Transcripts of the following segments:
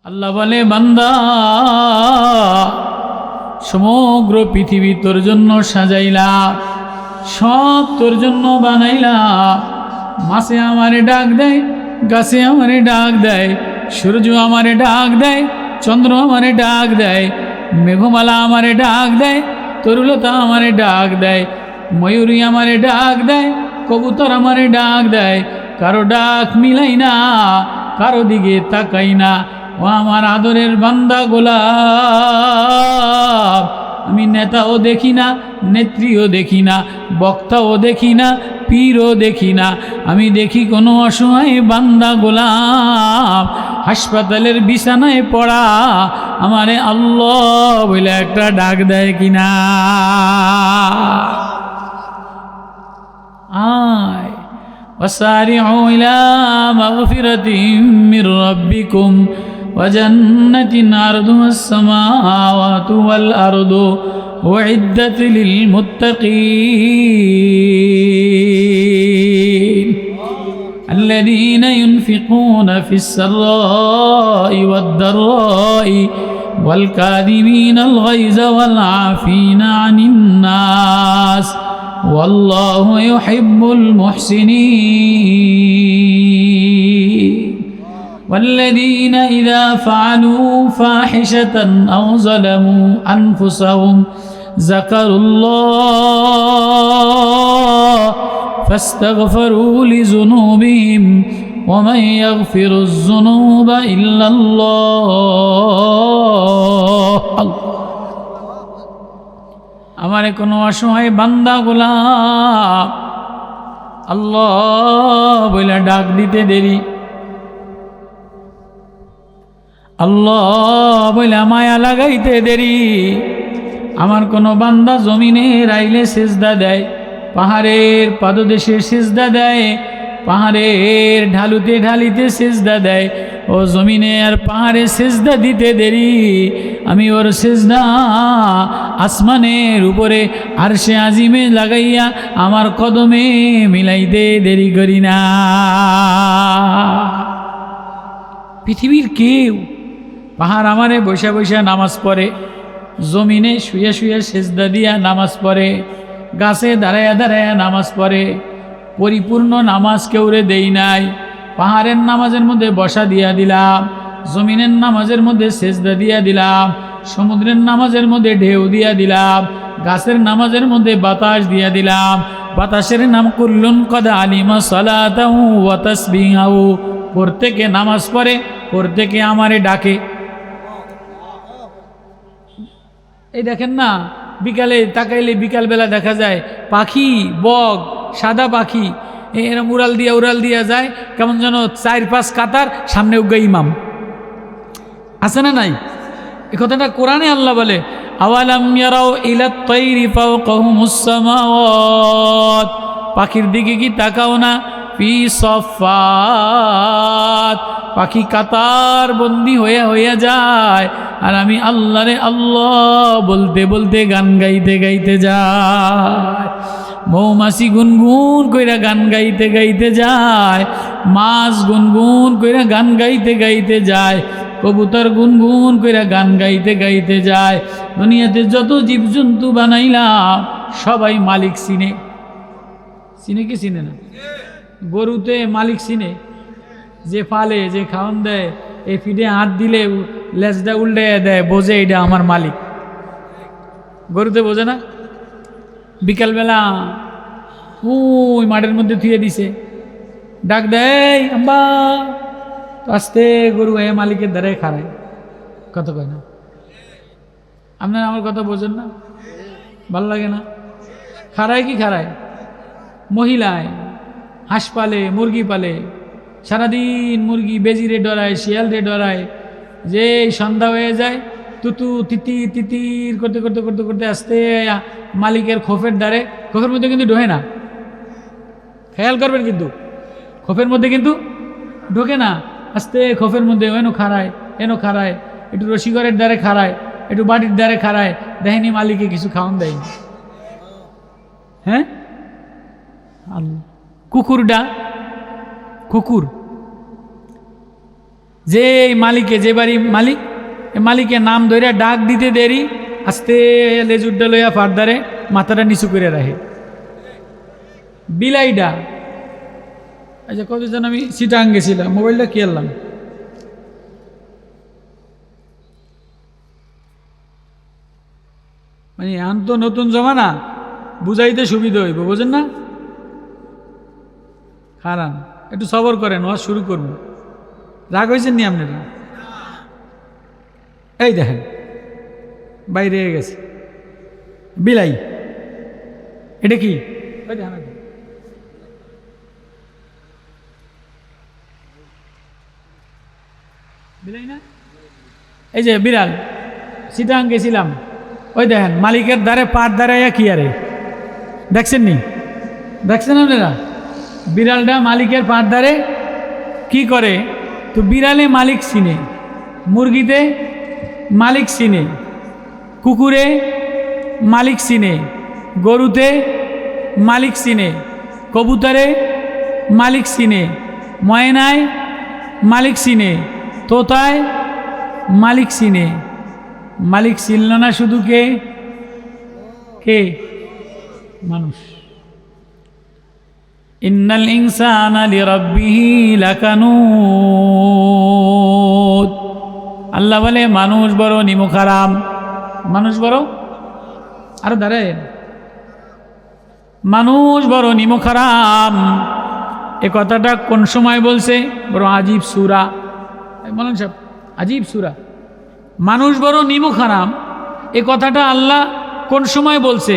আল্লাহ বলে, বান্দা সমগ্র পৃথিবী তোর জন্য সাজাইলা, সব তোর জন্য বানাইলা। মাছে আমারে ডাক দেয়, গাছে আমারে ডাক দেয়, সূর্য আমারে ডাক দেয়, চন্দ্র আমারে ডাক দেয়, মেঘমালা আমারে ডাক দেয়, তরুলতা আমারে ডাক দেয়, ময়ূরী আমারে ডাক দেয়, কবুতর আমারে ডাক দেয়। কারো ডাক মিলাই না, কারো দিকে তাকাই না। ও আমার আদরের বান্দা গোলাপ, আমি নেতাও দেখি না, নেত্রীও দেখি না, বক্তাও দেখি না, পীরও দেখি না। আমি দেখি কোনো অসহায় বান্দা গোলাপ হাসপাতালের বিছানায় পড়া, আমারে আল্লাহ বলে একটা ডাক দেয় কিনা। আয় وسارعوا إلى مغفرة من ربكم وجنة عرضها السماوات والأرض أعدت للمتقين الذين ينفقون في السراء والضراء والكاظمين الغيظ والعافين عن الناس والله يحب المحسنين والذين إذا فعلوا فاحشة أو ظلموا أنفسهم ذكروا الله فاستغفروا لذنوبهم ومن يغفر الذنوب إلا الله। আমারে কোনো অসহায় বান্দা গোলাপ আল্লাহ বলে ডাক দিতে দেরি, আল্লাহ বলে মায়া লাগাইতে দেরি। আমার কোনো বান্দা জমিনে রাইলে সিজদা দেয়, পাহাড়ের পাদদেশে সিজদা দেয়, পাহাড়ের ঢালুতে ঢালিতে সিজদা দেয়। ও জমিনে আর পাহাড়ে সিজদা দিতে দেরি, আমি ওর সিজদা আসমানের উপরে আরশে আজিমে লাগাইয়া আমার কদমে মিলাইতে দেরি করি না। পৃথিবীর কেউ পাহাড় আমারে বসে বসে নামাজ পড়ে, জমিনে শুয়ে শুয়ে সিজদা দিয়া নামাজ পড়ে, গাছে দাঁড়ায়া দাঁড়ায়া নামাজ পড়ে। পরিপূর্ণ নামাজ কেউরে দেই নাই। পাহাড়ের নামাজের মধ্যে বসা দিয়া দিলাম, জমিনের নামাজের মধ্যে সেজদা দিয়া দিলাম, সমুদ্রের নামাজের মধ্যে ঢেউ দিয়া দিলাম, গাছের নামাজের মধ্যে বাতাস দিয়া দিলাম। বাতাসের নাম কুল্লুন কদ আলিমা সালাতাহু ওয়া তাসবিহাহু। প্রত্যেকে নামাজ পড়ে, প্রত্যেকে আমারে ডাকে। এই দেখেন না, বিকালে তাকাইলে বিকালবেলা দেখা যায় পাখি, বক, সাদা পাখি এরম উড়াল দিয়া যায়, কেমন যেন 4-5 কাতার সামনে উগা ইমাম আছে না নাই? এই কথাটা কোরআনে আল্লাহ বলে, আওয়ালাম ইয়ারাউ ইলাত তাইরি ফাওকাহুমুস সামাওয়াত। পাখির দিকে কি তাকাও না? ফি সফাত, পাখি কাতার বন্দি হইয়া যায়, আর আমি আল্লাহ রে আল্লাহ বলতে বলতে গান গাইতে গাইতে যায়। মৌমাছি গুনগুন কইরা গান গাইতে গাইতে যায়, মাছ গুনগুন কইরা গান গাইতে গাইতে যায়, কবুতর গুনগুন কইরা গান গাইতে গাইতে যায়। দুনিয়াতে যত জীবজন্তু বানাইলাম সবাই মালিক চিনে। চিনে কি চিনে না? গরুতে মালিক চিনে, যে পালে, যে খাওয়ান দেয়, এই ফিডে হাত দিলে লেজটা উল্টে দেয়, বোঝে এটা আমার মালিক। গরুতে বোঝে না? বিকালবেলা ওই মাঠের মধ্যে থুয়ে দিছে, ডাক দেয় আম্বা, তো আস্তে গরু এ মালিকের দ্বারে খাড়ায়। কত কয় না? আপনারা আমার কথা বোঝেন না? ভাল লাগে না? খাড়ায় কি খাড়ায়? মহিলায় হাঁস পালে, মুরগি পালে, সারাদিন মুরগি বেজিরে ডরায়, শিয়ালরে ডরায়। যে সন্ধ্যা হয়ে যায়, তুতু তিতির তিতির করতে করতে করতে করতে আসতে মালিকের খোফের দ্বারে, খোফের মধ্যে কিন্তু ঢোকে না, খেয়াল করবেন কিন্তু, খোফের মধ্যে কিন্তু ঢোকে না। আস্তে খোফের মধ্যে এনো খাড়ায়, একটু রসিগরের দ্বারে খাড়ায়, একটু বাটির দ্বারে খাড়ায়, দেখেনি মালিকে কিছু খাওয়ান দেয়নি। হ্যাঁ, কুকুর যে মালিকে, যে বাড়ি মালিক, মালিকের নাম ধরে ডাক দিতে দেরি, আস্তে লেজুরটা লইয়া ফারদারে মাথাটা নিচু করে রাখে। বিলাইডা, আচ্ছা কত যেন আমি সিটাং গেছিলাম, মোবাইলটা কি আনলাম, মানে এখন তো নতুন জমানা, বুঝাইতে সুবিধা হইব, বোঝেন না? খারান একটু সবর করেন, ওয়াজ শুরু করব। রাগ হয়েছেন নি আপনারা? এই দেখেন বাইরে গেছে বিলাই, এটা কি? বিলাই না, এই যে বিড়াল। সিটাং গেছিলাম, ওই দেখেন মালিকের দ্বারে পাট দাঁড়াইয়া কি আরে দেখছেন নি? দেখছেন আপনারা? বিড়ালটা মালিকের পাট দ্বারে কি করে? তো বিড়ালে মালিক চিনে, মুরগিতে মালিক চিনে, কুকুরে মালিক চিনে, গরুতে মালিক চিনে, কবুতরে মালিক চিনে, ময়নায় মালিক চিনে, তোতায় মালিক চিনে। মালিক চিনল না শুধু কে? কে? মানুষ। ইন্নাল ইনসানা লিরাব্বিহি লাকানুত। আল্লাহ বলে মানুষ বড় নিমুখারাম, মানুষ বড়, আরো দাঁড়ায়, মানুষ বড় নিমুখারাম। এ কথাটা কোন সময় বলছে? বড় আজীব সূরা, বলেন সব আজীব সূরা। মানুষ বড় নিমুখারাম, এ কথাটা আল্লাহ কোন সময় বলছে?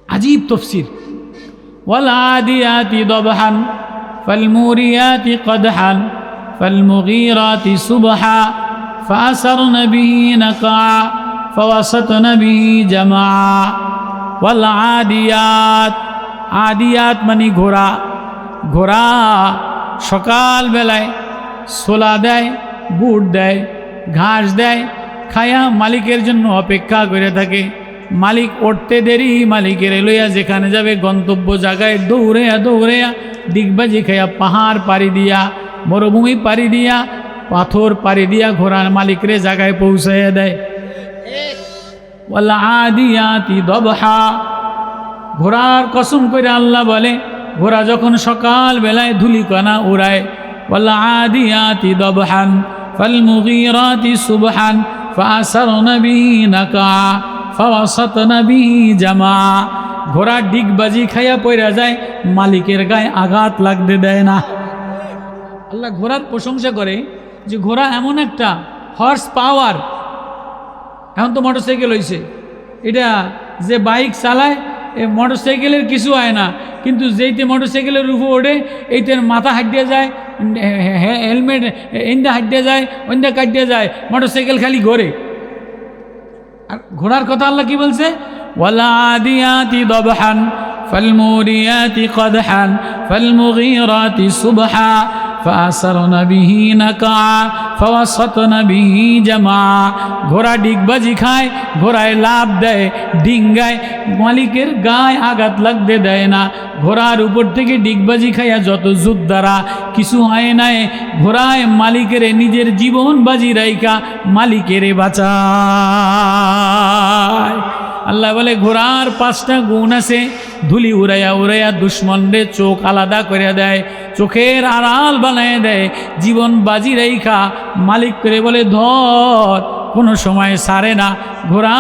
আজীব তফসির। ওয়াল আদিয়াতি দবহান ফালমুরিয়াতি কদহান ফালমুগীরাতি সুবহা ফাআসারনা বিহি নাকা ফাওয়াসাতনা বিহি জামা। ওয়াল আদিয়াত, আদিয়াত মানে ঘোড়া। ঘোড়া সকাল বেলায় ছোলা দেয়, বুট দেয়, ঘাস দেয়, খায়া মালিকের জন্য অপেক্ষা করে থাকে। মালিক উঠতে দেরি, মালিকের লইয়া যেখানে যাবে গন্তব্য জায়গায় দৌড়েয়া দৌড়েয়া ডিগবাজি খাইয়া পাহাড় পাড়ি দিয়া, মরুভূমি পাড়ি দিয়া, পাথর পাড়ি দিয়া ঘোড়ার মালিকরে জায়গায় পৌঁছাইয়া দেয়। ওয়াল আদিয়াতি দবহা, ঘোড়ার কসম করে আল্লাহ বলে ঘোড়া যখন সকাল বেলায় ধুলিকণা উড়ায়। ওয়াল আদিয়াতি দবহান ফালমুগীরাতি সুবহান ফাআসারনা বিহি নাকা ফাওয়াসাতনা বিহি জামা। ঘোড়া ডিগবাজি খাইয়া পড়া যায়, মালিকের গায়ে আঘাত লাগতে দেয় না। আল্লাহ ঘোড়ার প্রশংসা করে যে ঘোড়া এমন একটা হর্স পাওয়ার। এখন তো মোটরসাইকেল হয়েছে, এটা যে বাইক চালায় এ মোটরসাইকেলের কিছু হয় না, কিন্তু যেইতে মোটরসাইকেলের উপর ওঠে এইটার মাথা হাঁটিয়ে যায়, হেলমেট ইন্দা হাঁটিয়ে যায়, ওইন্দা কাটিয়ে যায়, মোটরসাইকেল খালি ঘোরে। আর ঘোড়ার কথা আল্লাহ কি বলছে? ওয়াল আদিয়াতি দবহান ফালমুরিয়াতি কদহান ফালমুগীরাতি সুবহা ফাআসারনা বিহি নাকা ফাওয়াসাতনা বিহি জামা। ঘোড়া ডিগবাজি খায়, ঘোড়ায় লাভ দেয়, ডিঙ্গায়, মালিকের গায়ে আঘাত লাগতে দেয় না। ঘোড়ার উপর থেকে ডিগবাজি খাইয়া যত যোদ্ধারা কিছু হয় নাই, ঘোড়ায় মালিকের নিজের জীবন বাজি রাইকা মালিকের বাঁচায়। আল্লাহ বলে ঘোড়ার 5টা গুণ আছে, ধুলি উড়াইয়া উড়াইয়া দুশ্মনরে চোখ আলাদা করে দেয়, চোখের আড়াল বানায় দেয়, জীবন বাজি রাইখা মালিক করে বলে ধর, কোনো সময় সারে না। ঘোড়া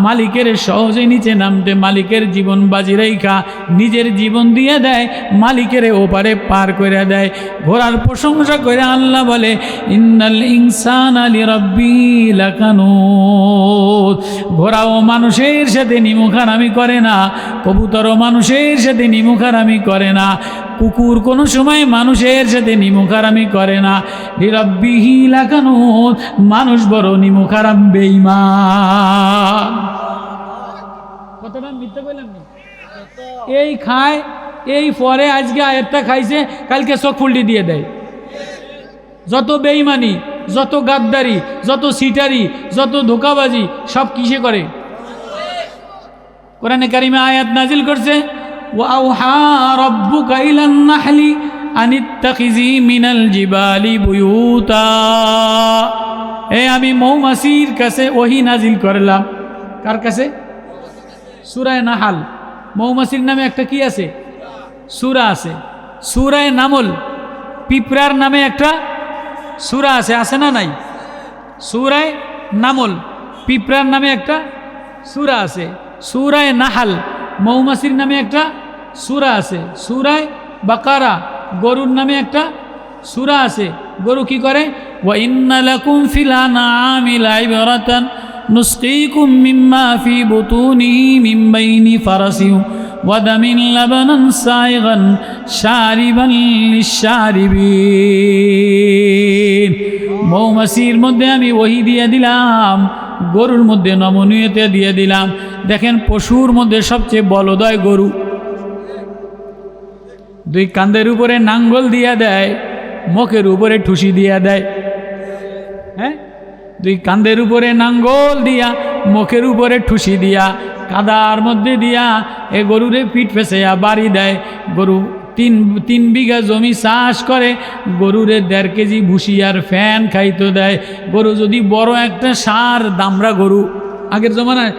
মালিকের সহজে নিচে নামতে মালিকের জীবন বাজি রাইখা নিজের জীবন দিয়ে দেয়, মালিকের ওপারে পার করে দেয়। ঘোড়ার প্রশংসা করে আল্লাহ বলে ইন্নাল ইনসানা লিরাব্বিহি লাকানুত। ঘোড়াও মানুষের সাথে নিমুখারামি করে না, কবুতরও মানুষের সাথে নিমুখারামি করে না, কুকুর কোনো সময় মানুষের সাথে নিমুখারামি করে না। লিরাব্বিহি লাকানুত, মানুষ বড় নিমুখারাম বেঈমান। কতটা মিথ্যা বললাম নি? এই খায়, এই পরে আজকে আয়াতটা খাইছে, কালকে চোখ ফুলটি দিয়ে দেয়। যত বেঈমানি, যত গাদ্দারি, যত সিটারি, যত ধোকাবাজি সব কিসে করে? কোরআনে কারিমে আয়াত নাজিল করছে ওয়াউহা রাব্বুকা ইলান নাহলি আনিত্তাখিজি মিনাল জিবালি বুয়ুতা। আমি মৌমাছির কাছে ওহী নাজিল করলাম। কার কাছে? সূরা নাহাল। মৌমাছির নামে একটা কি আছে? সূরা আছে। সূরা নামল, পিঁপড়ার নামে একটা সূরা আছে, আছে না নাই? সূরা নামল, পিঁপড়ার নামে একটা সূরা আছে। সূরা নাহাল, মৌমাছির নামে একটা সূরা আছে। সূরা বাকারা, গরুর নামে একটা সূরা আছে। গরু কি করে? ওয়া ইন্না লাকুম ফিল আনআমি লাইবরাতান নুসকিকুম মিম্মা ফি বুতুনিহি মিন বাইনি ফারাসিন ওয়া দামিন লাবানান সাইগান শারিবান লিশারিবিন। মৌমাছির মধ্যে আমি ওহী দিয়ে দিলাম, গরুর মধ্যে নমনীয়তা দিয়ে দিলাম। দেখেন, পশুর মধ্যে সবচেয়ে বলদয় গরু। দুই কাঁধের উপরে নাঙ্গল দিয়া দেয়, মুখের উপরে ঠুসি দিয়া দেয়। হ্যাঁ, দুই কাঁধের উপরে নাঙ্গল দিয়া, মুখের উপরে ঠুসি দিয়া, কাদার মধ্যে দিয়া এ গরুরে পিঠ ফেসেয়া বাড়ি দেয়। গরু তিন বিঘা জমি চাষ করে, গরুরে 1.5 কেজি ভুসি আর ফ্যান খাইতে দেয়। গরু যদি বড় একটা ষাঁড়, দামড়া গরু, আগের জমানায়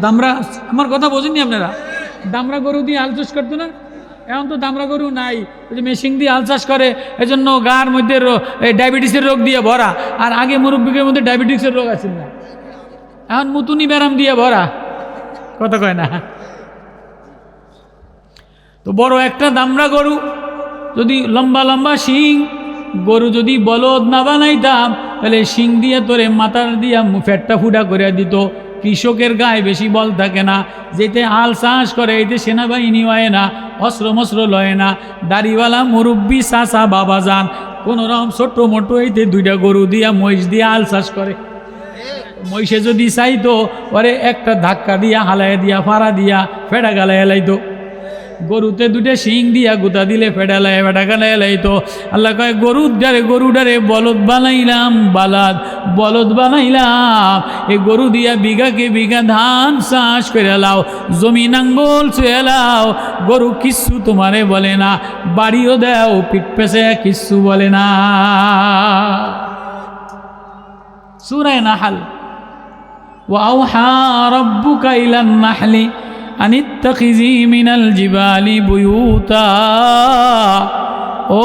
দামড়া, আমার কথা বোঝেননি আপনারা? দামড়া গরু দিয়ে হাল চাষ করতো না? এখন তো দামড়া গরু নাই, ওই যে মেশিন দিয়ে হাল চাষ করে, এজন্য গার মধ্যে ডায়াবেটিসের রোগ দিয়ে ভরা। আর আগে মুরব্বীদের মধ্যে ডায়াবেটিসের রোগ আছে না, এখন মুতুনি ব্যারাম দিয়ে ভরা। কথা কয় না? তো বড় একটা দামড়া গরু, যদি লম্বা লম্বা শিং, গরু যদি বলদ না বানাইতাম তাহলে শিং দিয়ে তোরে মাথার দিয়া ফ্যাটটা ফুটা করে দিত। কৃষকের গায়ে বেশি বল থাকে না, যেতে হাল চাষ করে এতে সেনাবাহিনী হয় না, অস্ত্র মস্ত্র লয় না। দাড়িওয়ালা মুরব্বী চাচা বাবা যান কোনো রকম ছোট্ট মোটো এইতে 2টা গরু দিয়া মহিষ দিয়া হাল চাষ করে। মহিষে যদি চাইতো ওরে একটা ধাক্কা দিয়া হালাই দিয়া ফাড়া দিয়া ফেড়া গালাই হেলাইতো। গরুতে 2টা শিং দিয়া গুতা দিলে ফেডালায় ফেটা গালাই হেলাইতো। আল্লাহ কয়, গরুডারে বলদ বানাইলাম, বলদ বানাইলাম। এই গরু দিয়া বিঘাকে বিঘা ধান চাষ করে লাও, জমি নাঙ্গল ছুঁয়ে লাও। গরু কিচ্ছু তোমারে বলে না, বাড়িও দাও পিঠ পেছে কিচ্ছু বলে না। সূরা নাহাল। ওয়া আওহা রাব্বুকা ইলান নাহলি আনিত্তাখিজি মিনাল জিবালি বুয়ুতা। ও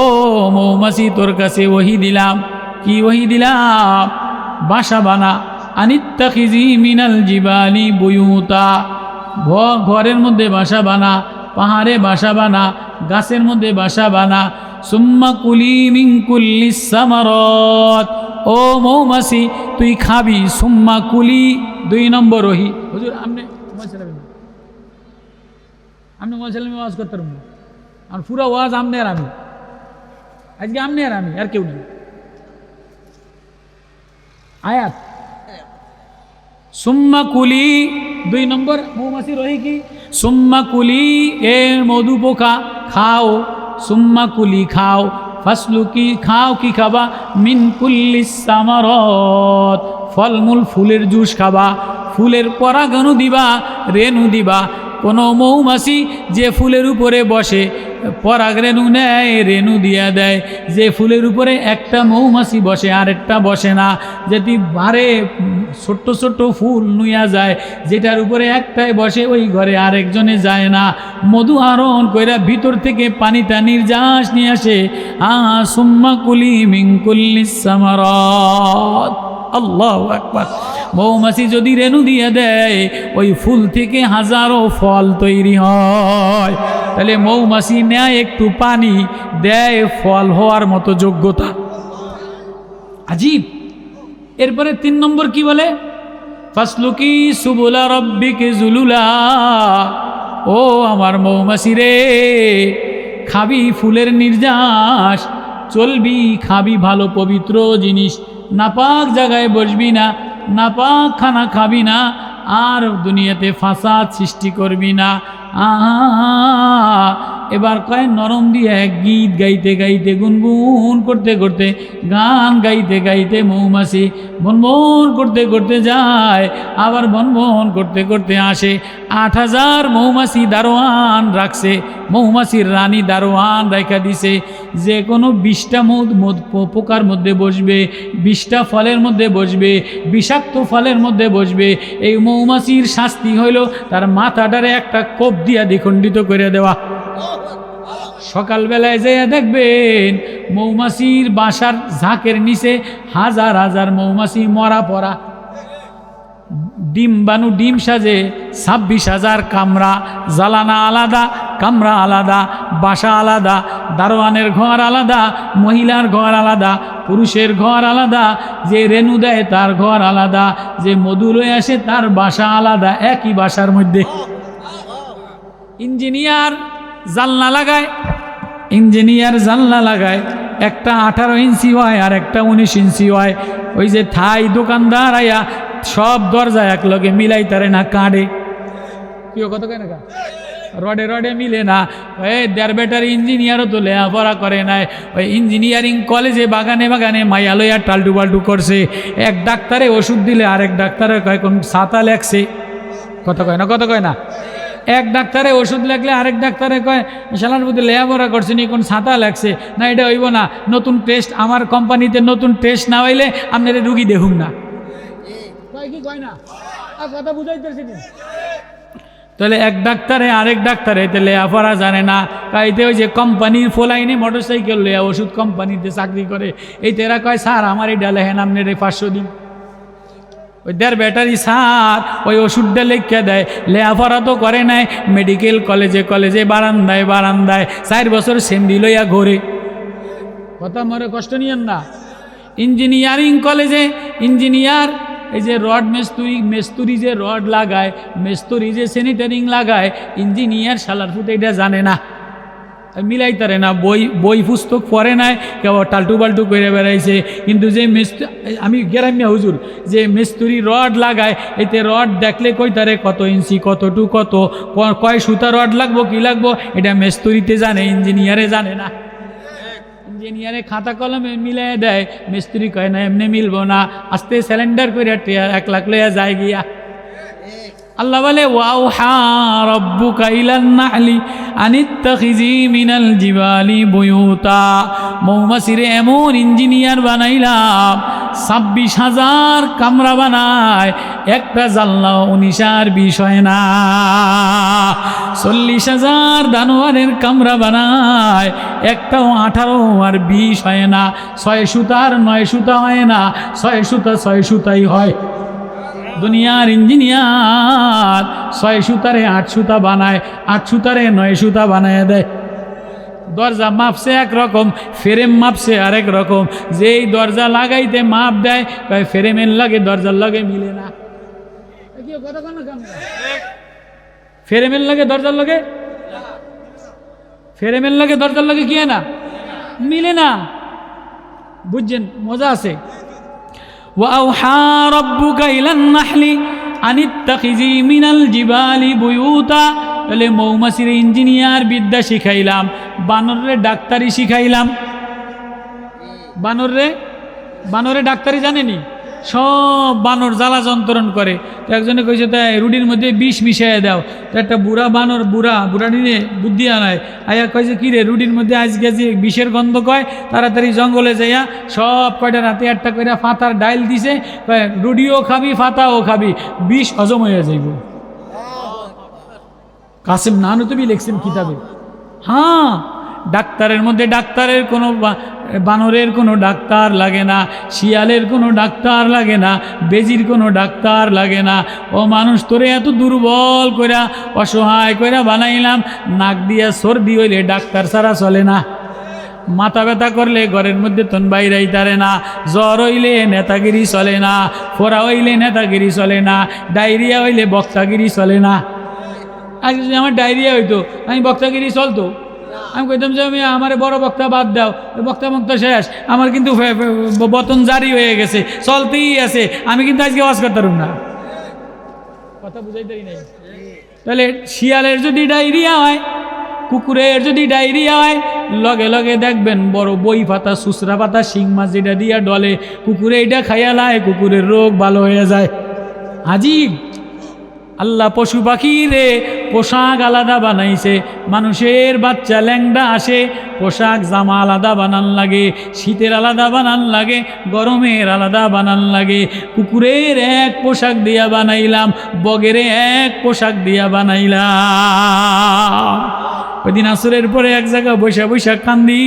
মৌমাছি, তোর কাছে ওহী দিলাম। কি ওহী দিলাম? বাসা বানা। আনিত্তাখিজি মিনাল জিবালি বুয়ুতা, ঘরের মধ্যে বাসা বানা, পাহাড়ে বাসা বানা, গাছের মধ্যে বাসা বানা। সুম্মা কুলি মিন কুল্লিস সামারাত। ও মৌমাছি, তুই খাবি। সুম্মা কুলি, 2 নম্বর ওহী। হুজুর আপনি ওয়াজ করতে পারবো না, আর পুরো ওয়াজ আমনে আর আমি, আজকে আমনে আর আমি, আর কেউ নেই। আয়াত সুম্মা কুলি, 2 নম্বর মৌমাছি রহি কি? সুম্মা কুলি, এ মধু পোকা খাও। সুম্মা কুলি খাও, ফাসলুকি খাও। কি খাবা? মিন কুল্লিস সামারাত, ফলমূল ফুলের জুস খাবা। ফুলের পরাগাণু দিবা, রেণু দিবা। কোনো মৌমাছি যে ফুলের উপরে বসে পরাগ রেণু নেয়, রেণু দিয়া দেয়। যে ফুলের উপরে একটা মৌমাছি বসে আরেকটা বসে না, যেটি বারে ছোট্ট ছোট্ট ফুল নুইয়া যায়, যেটার উপরে একটাই বসে ওই ঘরে আরেকজনে যায় না। মধু আহরণ কইরা ভিতর থেকে পানিটা নির্যাস নিয়ে আসে। সুম্মা কুলি মিন কুল্লিস সামারাত। আল্লাহু আকবার। মৌমাছি যদি রেণু দিয়ে দেয়, ওই ফুল থেকে হাজারো ফল তৈরি হয়। তাহলে মৌমাছি নেয় একটু পানি, দেয় ফল হওয়ার মতো যোগ্যতা। আজীব। এরপরে 3 নম্বর কি বলে? ফাসলুকি সুবুলা রাব্বিকি যুলুলা। ও আমার মৌমাছি রে, খাবি ফুলের নির্যাস, চলবি, খাবি ভালো পবিত্র জিনিস, নাপাক জায়গায় বসবি না, নাপাক খানা খাবি না, আর দুনিয়াতে ফাসাদ সৃষ্টি করবি না। এবার কয় নরম দিয়ে গীত গাইতে গাইতে গুনগুন করতে করতে গান গাইতে গাইতে মৌমাছি বনবন করতে করতে যায়, আবার বনবন করতে করতে আসে। 8000 মৌমাছি দারোয়ান রাখছে, মৌমাছির রানী দারোয়ান রেখা দিছে। যে কোনো 20টা পোকার মধ্যে বসবে, 20টা ফলের মধ্যে বসবে, বিষাক্ত ফলের মধ্যে বসবে। এই মৌমাছির শাস্তি হইল তার মাথাটারে একটা কোপ দিয়া দ্বিখণ্ডিত করে দেওয়া। সকালবেলায় যেয়ে দেখবেন মৌমাছির বাসার ঝাঁকের নিচে হাজার হাজার মৌমাছি মরা পড়া, ডিম বানু ডিম সাজে। 26,000 কামরা, জ্বালানা আলাদা, কামরা আলাদা, বাসা আলাদা, দারোয়ানের ঘর আলাদা, মহিলার ঘর আলাদা, পুরুষের ঘর আলাদা, যে রেণু দেয় তার ঘর আলাদা, যে মধু লয়ে আসে তার বাসা আলাদা, একই বাসার মধ্যে। ইঞ্জিনিয়ার জানলা লাগায়, ইঞ্জিনিয়ার জানলা লাগায়, একটা 18 ইঞ্চি হয় আর একটা 19 ইঞ্চি হয়। ওই যে থাই দোকানদার আয়া সব দরজা এক লগে মিলাই তারে না, কাঁড়ে কেউ কত কেন রডে রডে মিলে না। ওই দেড় বেটার ইঞ্জিনিয়ারও তো লেখাপড়া করে নাই, ওই ইঞ্জিনিয়ারিং কলেজে বাগানে বাগানে মাইয়া লইয়া টালটু পাল্টু করছে। এক ডাক্তারে ওষুধ দিলে আরেক ডাক্তারে কয় কোন ছাতা লেখছে, কত কয় না, কত কয় না। এক ডাক্তারে ওষুধ লেখলে আরেক ডাক্তারে কয় শালার বুদ্ধি লেখাপড়া করছে নি, কোন ছাতা লেখছে না, এটা হইব না। নতুন টেস্ট আমার কোম্পানিতে নতুন টেস্ট না হইলে আপনার রুগী দেখুন না, কি কয় না, কথা বুঝাইতেছি। তাহলে এক ডাক্তারে আরেক ডাক্তারে লেখাপড়া জানে না, কাইতে ওই যে কোম্পানির ফোলাইনে মোটরসাইকেল লইয়া ওষুধ কোম্পানিতে চাকরি করে। এই তেরা কয় স্যার আমার এই ডালে হেন আপনার 500 দিন। ওই দেড় ব্যাটারি স্যার ওই ওষুধটা লিখে দেয়, লেখাপড়া তো করে নাই, মেডিকেল কলেজে কলেজে বারান্দায় বারান্দায় 4 বছর সেমডি লইয়া ঘোরে। কথা মরে কষ্ট নিয়েন না। ইঞ্জিনিয়ারিং কলেজে ইঞ্জিনিয়ার এই যে রড মেস্তুরি যে রড লাগায়, মেস্তুরি যে স্যানিটারিং লাগায়, ইঞ্জিনিয়ার শালার ফুটে এটা জানে না, মিলাইতারে না। বই পুস্তক পড়ে নাই, কেউ টালটু বাল্টু করে বেড়াইছে। কিন্তু যে আমি গ্রাম্য হুজুর, যে মিস্ত্রি রড লাগায়, এতে রড দেখলে কইতারে কত ইঞ্চি, কতটু কত, কয় সুতা রড লাগবো, কি লাগবো, এটা মিস্ত্রিতে জানে, ইঞ্জিনিয়ারে জানে না। ইঞ্জিনিয়ারে খাতা কলমে মিলাই দেয়, মিস্ত্রি কয় না এমনি মিলবো না, আস্তে সিলিন্ডার করে 1 লাখ লইয়া যায় গিয়া। আল্লাহ বলে ওয়াউহা রাব্বুকা ইলান নাহলি আনিত্তাখিজি মিনাল জিবালি বুয়ুতা। মৌমাছিরে এমন ইঞ্জিনিয়ার বানাইলাম 26,000 কামরা বানায়, একটা জানলাও 19 আর 20 হয় না। 40,000 দানোয়ারের কামরা বানায়, একটাও 18 আর 20 হয় না। 6 সুতার 9 সুতা হয় না, 6 সুতা 6 সুতাই হয়। দুনিয়ার ইঞ্জিনিয়ার 6 সুতারে 8 সুতা বানায়, 8 সুতারে 9 সুতা বানায় দেয়। দরজা মাপছে একরকম, ফ্রেম মাপছে আরেক রকম। যেই দরজা লাগাইতে মাপ দেয়, ফ্রেমের লাগে দরজার লাগে মিলে না। ফ্রেমের লাগে দরজার লাগে, ফ্রেমের লাগে দরজার লাগে কি না, মিলে না। বুঝছেন, মজা আছে। وأوحى ربك إلى النحل أن اتخذي من الجبال بيوتا। তাহলে মৌমাছির ইঞ্জিনিয়ার বিদ্যা শিখাইলাম, বানরে ডাক্তারি শিখাইলাম। বানরে ডাক্তারি জানেনি, সব বানর জ্বালা যন্ত্রণ করে। তো একজনে কইছে তাই রুটির মধ্যে বিষ মিশাইয়া দাও। তো একটা বুড়া বানর, বুড়া নিয়ে বুদ্ধি আনায়, আয়া কইছে কি রে রুটির মধ্যে আজকে যে বিষের গন্ধ কয়, তাড়াতাড়ি জঙ্গলে যাইয়া সব কয়টা রাতে একটা কইরা ফাতার ডাইল দিছে, রুটিও খাবি ফাতাও খাবি, বিষ হজম হয়ে যাইব। কাসেম নানুতুবি লিখছেন কিতাবে। হ্যাঁ, ডাক্তারের মধ্যে ডাক্তারের কোনো, বানরের কোনো ডাক্তার লাগে না, শিয়ালের কোনো ডাক্তার লাগে না, বেজির কোনো ডাক্তার লাগে না। ও মানুষ, তোরে এত দুর্বল কইরা অসহায় কইরা বানাইলাম, নাক দিয়া সর্দি হইলে ডাক্তার ছাড়া চলে না, মাথা ব্যথা করলে ঘরের মধ্যে তন বাইরাই তারে না, জ্বর হইলে নেতাগিরি চলে না, ফোড়া হইলে নেতাগিরি চলে না, ডায়রিয়া হইলে বক্তাগিরি চলে না। আজ যদি আমার ডায়রিয়া হইতো, আমি বক্তাগিরি চলতো। আমি কইতাম যে আমি আমার বড় বক্তা বাদ দাও, বক্তা শেষ, আমার কিন্তু বতন জারি হয়ে গেছে, চলতেই আছে, আমি কিন্তু আজকে ওয়াজ করতে পারব না। কথা বুঝাইতেই নাই। তাহলে শিয়ালের যদি ডায়রিয়া হয়, কুকুরের যদি ডায়রিয়া হয়, লগে লগে দেখবেন বড় বই পাতা, সুসরা পাতা, শিং মাছ যেটা দিয়া ডলে, কুকুরে এটা খাইয়া লায়, কুকুরের রোগ ভালো হয়ে যায়। আজীব আল্লাহ পশু পাখিরে পোশাক আলাদা বানাইছে। মানুষের বাচ্চা ল্যাংডা আসে, পোশাক জামা আলাদা বানান লাগে, শীতের আলাদা বানান লাগে, গরমের আলাদা বানান লাগে। কুকুরের এক পোশাক দিয়া বানাইলাম, বগেরে এক পোশাক দিয়া বানাইলাম। ওইদিন আসরের পরে এক জায়গায় বৈশা বৈশা কান্দি,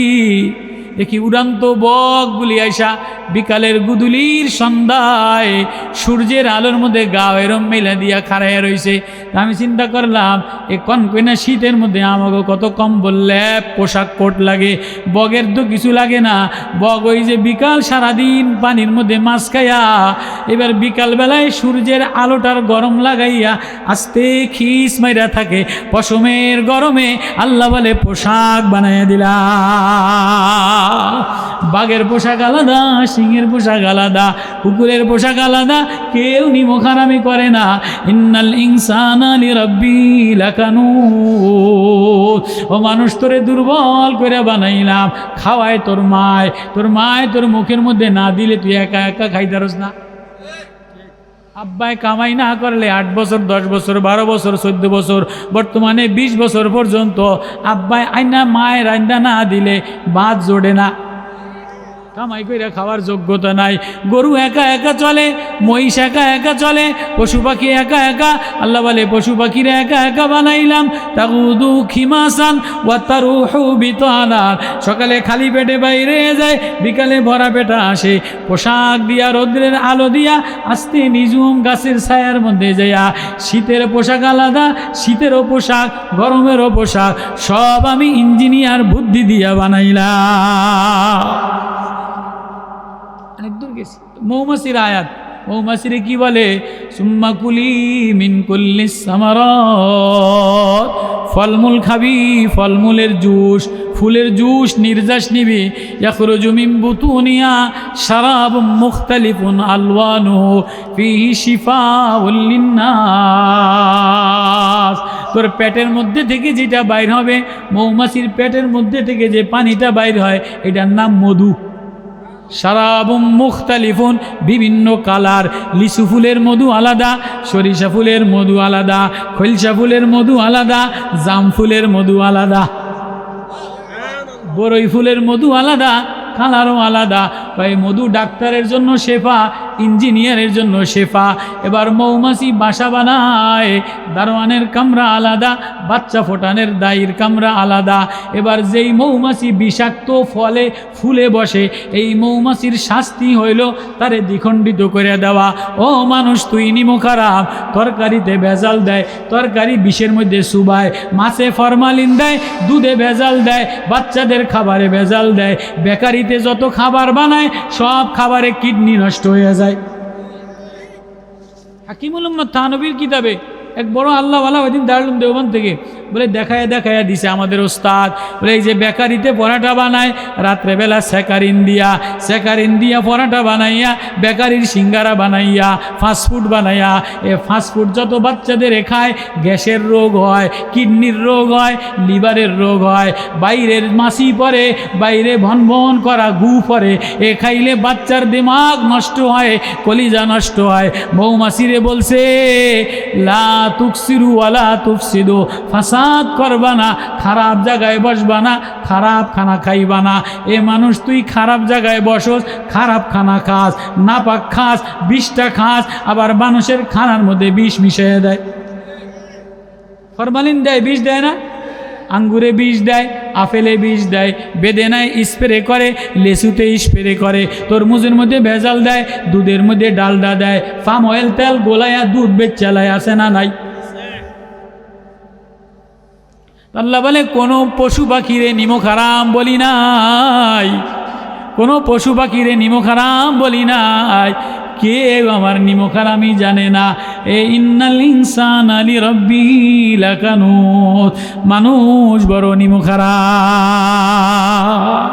দেখি উড়ান্ত বকগুলি আইসা বিকালের গুদুলির সন্ধ্যায় সূর্যের আলোর মধ্যে গাও এরম মেলা দিয়া খাড়াইয়া রয়েছে। আমি চিন্তা করলাম এ কনকনা শীতের মধ্যে আমাকে কত কম্বল ল্যাপ পোশাক কোট লাগে, বগের তো কিছু লাগে না। বগ ওই যে বিকাল সারাদিন পানির মধ্যে মাছ খাইয়া, এবার বিকালবেলায় সূর্যের আলোটার গরম লাগাইয়া আস্তে খিস মাইরা থাকে, পশমের গরমে আল্লাহ বলে পোশাক বানাইয়া দিলাম। বাঘের পোশাক আলাদা, সিংহের পোশাক আলাদা, কুকুরের পোশাক আলাদা, কেউ নিমখারামি করে না। ইন্নাল ইনসানা লিরাব্বিহি লাকানুত। ও মানুষ তোরে দুর্বল করে বানাইলাম, খাওয়ায় তোর মায়, তোর মায় তোর মুখের মধ্যে না দিলে তুই একা একা খাইতারস না। আব্বায় কামাই না করলে 8 বছর 10 বছর 12 বছর 14 বছর, বর্তমানে 20 বছর পর্যন্ত আব্বায় আইনা মায়ের আইনা না দিলে বাদ জোড়ে না, কামাই করে খাওয়ার যোগ্যতা নাই। গরু একা একা চলে, মহিষ একা একা চলে, পশু পাখি একা একা। আল্লাহ বলে পশু পাখিরা একা একা বানাইলাম। তাগুদু খিমাসান ওয়া তারুহু বিতানান। সকালে খালি পেটে বাইরে যায়, বিকালে ভরা পেটা আসে। পোশাক দিয়া, রৌদ্রের আলো দিয়া, আস্তে নিজুম গাছের ছায়ার মধ্যে যাইয়া। শীতের পোশাক আলাদা, শীতেরও পোশাক, গরমেরও পোশাক, সব আমি ইঞ্জিনিয়ার বুদ্ধি দিয়া বানাইলাম। অনেক দূর গেছি। মৌমাছির আয়াত, মৌমাছিরে কি বলে? সুম্মা কুলি মিন কুল্লিস সামারাত। ফলমূল খাবি, ফলমূলের জুস, ফুলের জুস নির্যাস নিবি। ইয়াখরুজু মিন বুতুনিয়া শারাবুম মুখতালিফুন আলওয়ানুহু ফীহি শিফাউল লিন্নাস। তোর পেটের মধ্যে থেকে যেটা বাইর হবে, মৌমাছির পেটের মধ্যে থেকে যে পানিটা বাইর হয়, এটার নাম মধু। শারাবুম মুখতালিফুন, বিভিন্ন কালার। লিচু ফুলের মধু আলাদা, সরিষা ফুলের মধু আলাদা, খৈলসা ফুলের মধু আলাদা, জাম ফুলের মধু আলাদা, বরই ফুলের মধু আলাদা, কালারও আলাদা। তাই মধু ডাক্তারের জন্য শেফা, ইঞ্জিনিয়ারের জন্য শেফা। এবার মৌমাছি বাসা বানায়, দারোয়ানের কামরা আলাদা, বাচ্চা ফোটানের দায়ের কামরা আলাদা। এবার যেই মৌমাছি বিষাক্ত ফলে ফুলে বসে, এই মৌমাছির শাস্তি হইল তারে দ্বিখণ্ডিত করে দেওয়া। ও মানুষ, তুই নিমো খারাপ, তরকারিতে ভেজাল দেয়, তরকারি বিষের মধ্যে চুবায়, মাছে ফরমালিন দেয়, দুধে ভেজাল দেয়, বাচ্চাদের খাবারে ভেজাল দেয়, বেকারিতে যত খাবার বানায় সব খাবারে কিডনি নষ্ট হয়ে যায়। হাকিমুল উম্মত থানবীর কিতাবে এক বড় আল্লাহওয়ালা ওইদিন দাঁড়ালাম দেওবন্দ থেকে, বলে দেখায়া দেখায়া দিছে আমাদের ওস্তাদ, বলে এই যে বেকারিতে পরাটা বানায়, রাত্রেবেলা সেকারিন দিয়া পরাটা বানাইয়া, বেকারির সিঙ্গারা বানাইয়া, ফাস্টফুড বানাইয়া, এ ফাস্টফুড যত বাচ্চাদের খায়, গ্যাসের রোগ হয়, কিডনির রোগ হয়, লিভারের রোগ হয়, বাইরের মাছি পরে, বাইরে ভন করা গু পরে, এ খাইলে বাচ্চার দিমাগ নষ্ট হয়, কলিজা নষ্ট হয়। মৌমাছিরে বলছে লা তুকসিরু ওয়ালা তুফসিদু, ফাসাদ করবা না, খারাপ জায়গায় বসবা না, খারাপ খানা খাইবা না। এ মানুষ, তুই খারাপ জায়গায় বসস, খারাপ খানা খাস, নাপাক খাস, বিষটা খাস, আবার মানুষের খানার মধ্যে বিষ মিশিয়ে দেয়। ফরমালিন দেয়, বিষ দেয় না? আঙ্গুরে বিষ দেয়, আপেলে বিষ দেয়, বেদেনায় স্প্রে করে, লেসুতে স্প্রে করে, তরমুজের মধ্যে ভেজাল দেয়, দুধের মধ্যে ডালডা দেয়, পাম অয়েল তেল গোলায়া দুধ বেচালায়, আছে না নাই? আল্লাহ বলে কোনো পশু পাখিরে নিমক হারাম বলি নাই, কোনো পশু পাখিরে নিমক হারাম বলি নাই। কেউ আমার নিমক হারামি জানে না। এ ইন্নাল ইনসানা লিরাব্বিহি লাকানুত। মানুষ বড় নিমক হারাম।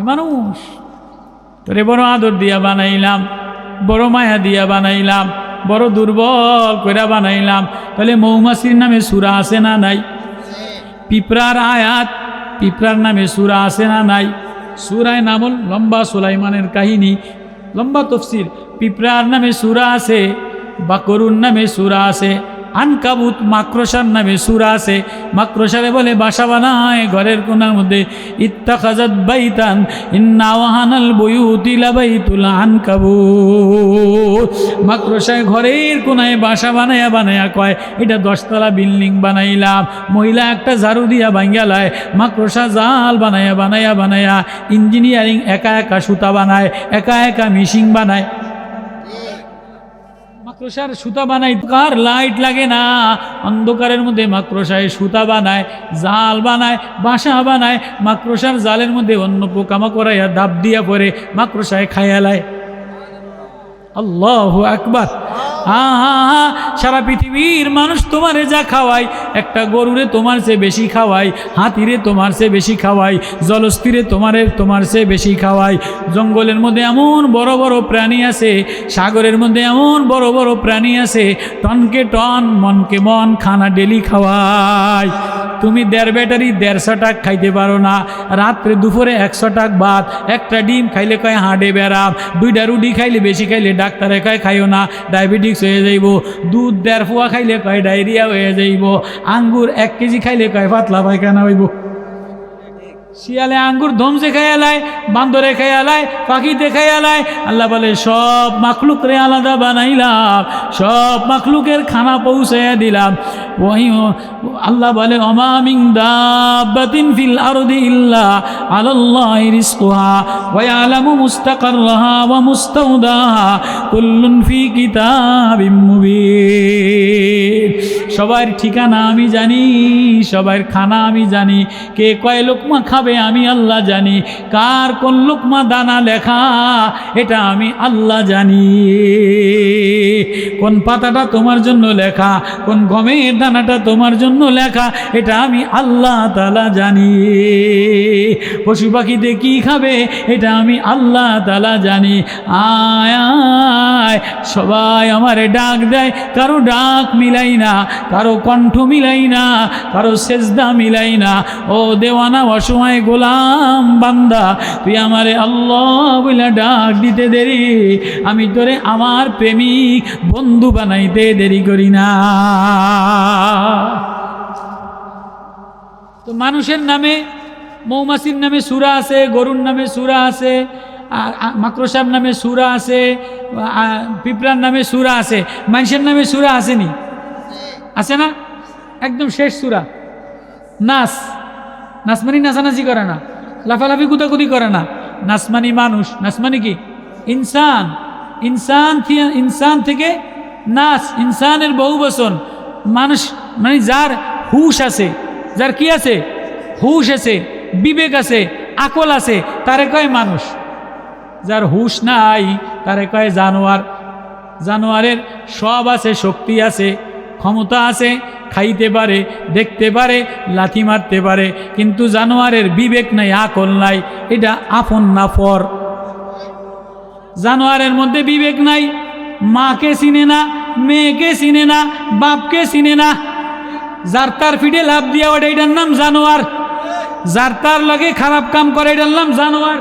মানুষ তোরে বড় আদর দিয়া বানাইলাম, বড় মায়া দিয়া বানাইলাম, বড় দুর্বল কইরা বানাইলাম। তাহলে মৌমাছির নামে সূরা আছে না নাই? পিঁপড়ার আয়াত, পিঁপড়ার নামে সূরা আছে না নাই? সূরায়ে নামল, লম্বা সুলাইমানের কাহিনী, লম্বা তফসির। পিঁপড়ার নামে সূরা আছে, বাকরুর নামে সূরা আছে, আনকাবুত মাকড়সার নামে সূরা আছে। মাকড়সারে বলে বাসা বানায় ঘরের কোণার মধ্যে, ইত্তাখাযাত বাইতান ইন্না ওয়াহানাল বুয়ুতি লাবাইতুল আনকাবুত। মাকড়সায় ঘরের কোণায় বাসা বানায়া বানায়া কয় এটা 10 তলা বিল্ডিং বানাইলাম। মহিলা একটা ঝাড়ু দিয়া ভাঙ্গালায়, মাকড়সা জাল বানায়া বানায়া বানায়া ইঞ্জিনিয়ারিং একা একা সুতা বানায়, একা একা মেশিন বানায়। মাকড়সার সুতা বানাই, কার লাইট লাগে না, অন্ধকারের মধ্যে মাকড়সায় সুতা বানায়, জাল বানায়, বাসা বানায়। মাকড়সার জালের মধ্যে অন্য পোকামাকড়াইয়া ডাব দিয়া পরে মাকড়সায় খায়ালায়। আল্লাহু আকবার। সারা পৃথিবীর মানুষ তোমারে যা খাওয়াই, একটা গরুরে তোমার চেয়ে বেশি খাওয়াই, হাতিরে তোমার চেয়ে বেশি খাওয়াই, জলস্থিরে তোমার চেয়ে বেশি খাওয়াই। জঙ্গলের মধ্যে এমন বড় বড় প্রাণী আছে, সাগরের মধ্যে এমন বড় বড় প্রাণী আছে, টনকে টন মনকে মন খানা ডেলি খাওয়াই। তুমি 1.5 ব্যাটারি 150 টাকা খাইতে পারো না, রাত্রে দুপুরে 100 টাকা ভাত, একটা ডিম খাইলে কয় হাঁটে বেড়াম, 2টা রুটি খাইলে বেশি খাইলে ডাক্তারে কয় খাইও না ডায়াবেটিক্স হয়ে যাইব, দুধ 1.5 পোয়া খাইলে কয় ডায়রিয়া হয়ে যাইব, আঙ্গুর 1 কেজি খাইলে কয় পাতলা পায়খানা হইব। শিয়ালে আঙ্গুর ধমসে খাইয়ালায়, বান্দরে খাইয়ালায়, পাখিতে খাইয়ালায়। আল্লাহ বলে সব মাখলুকরে আলাদা বানাইলাম, সব মাখলুকের খানা পৌঁছাইয়া দিলাম। ওই আল্লাহ বলে ওমা মিন দাব্বাতিন ফিল আরদি ইল্লা আলাল্লাহি রিজকুহা ওয়া ইয়ালামু মুস্তাকাররাহা ওয়া মুস্তাওদাহা কুল্লুন ফি কিতাবিম মুবিন। সবার ঠিকানা আমি জানি, সবার খানা আমি জানি, কে কয় লোকমা খাবে আমি আল্লাহ জানি, কার কোন লোকমা দানা লেখা এটা আমি আল্লাহ জানি, কোন পাতাটা তোমার জন্য লেখা, কোন গমের দানাটা তোমার জন্য লেখা এটা আমি আল্লাহ তাআলা জানি, পশু পাখিতে কি খাবে এটা আমি আল্লাহ তাআলা জানি। আয় আয় সবাই আমারে ডাক দেয়, কারো ডাক মিলাই না, কারো কণ্ঠ মিলাই না, কারো সেজদা মিলাই না। ও দেওয়ানা অসময় গোলাম বান্দা, তুই আমারে আল্লাহ বলে ডাক দিতে দেরি, আমি তোরে আমার প্রেমিক বন্ধু বানাইতে দেরি করি না। তো মানুষের নামে, মৌমাছির নামে সূরা আছে, গরুর নামে সূরা আছে, মাকড়সার নামে সূরা আছে, পিঁপড়ার নামে সূরা আছে। মানুষের নামে সূরা আসেনি? আছে না? একদম শেষ সূরা নাস। নাস মানে নাচানাচি করে না, লাফালাফি কুদাকুদি করে না। নাস মানে মানুষ, নাস মানে কি? ইনসান। ইনসান থেকে নাস, ইনসানের বহু বচন। মানুষ মানে যার হুশ আছে, যার কি আছে? হুশ আছে, বিবেক আছে, আকল আছে, তারে কয় মানুষ। যার হুশ নাই তারে কয় জানোয়ার। জানোয়ারের সব আছে, শক্তি আছে, ক্ষমতা আছে, খাইতে পারে, দেখতে পারে, লাথি মারতে পারে, কিন্তু জানোয়ারের বিবেক নাই, আকল নাই। এটা আপন না পর। জানোয়ারের মধ্যে বিবেক নাই, মাকে চিনে না, মেয়েকে চিনে না, বাপকে চিনে না। যার তার ফিডে লাভ দিয়া ওটা, এটার নাম জানোয়ার। যার তার লাগে খারাপ কাম করে, এটার নাম জানোয়ার।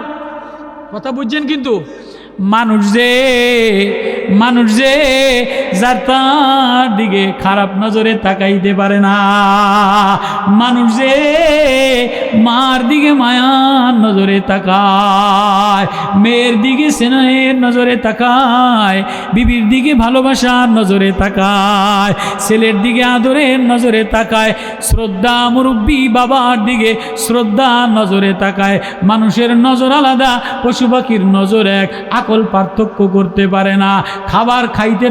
কথা বুঝছেন? কিন্তু মানুষ যে যার তার দিকে খারাপ নজরে তাকাইতে পারে না, মানুষ যে মার দিকে মায়ার নজরে তাকায়, মেয়ের দিকে স্নেহের নজরে তাকায়, বিবির দিকে ভালোবাসার নজরে তাকায়, ছেলের দিকে আদরের নজরে তাকায়, শ্রদ্ধা মুরব্বী বাবার দিকে শ্রদ্ধার নজরে তাকায়। মানুষের নজর আলাদা, পশু পাখির নজর এক। আকল পার্থক্য করতে পারে না, খাবার খাইতে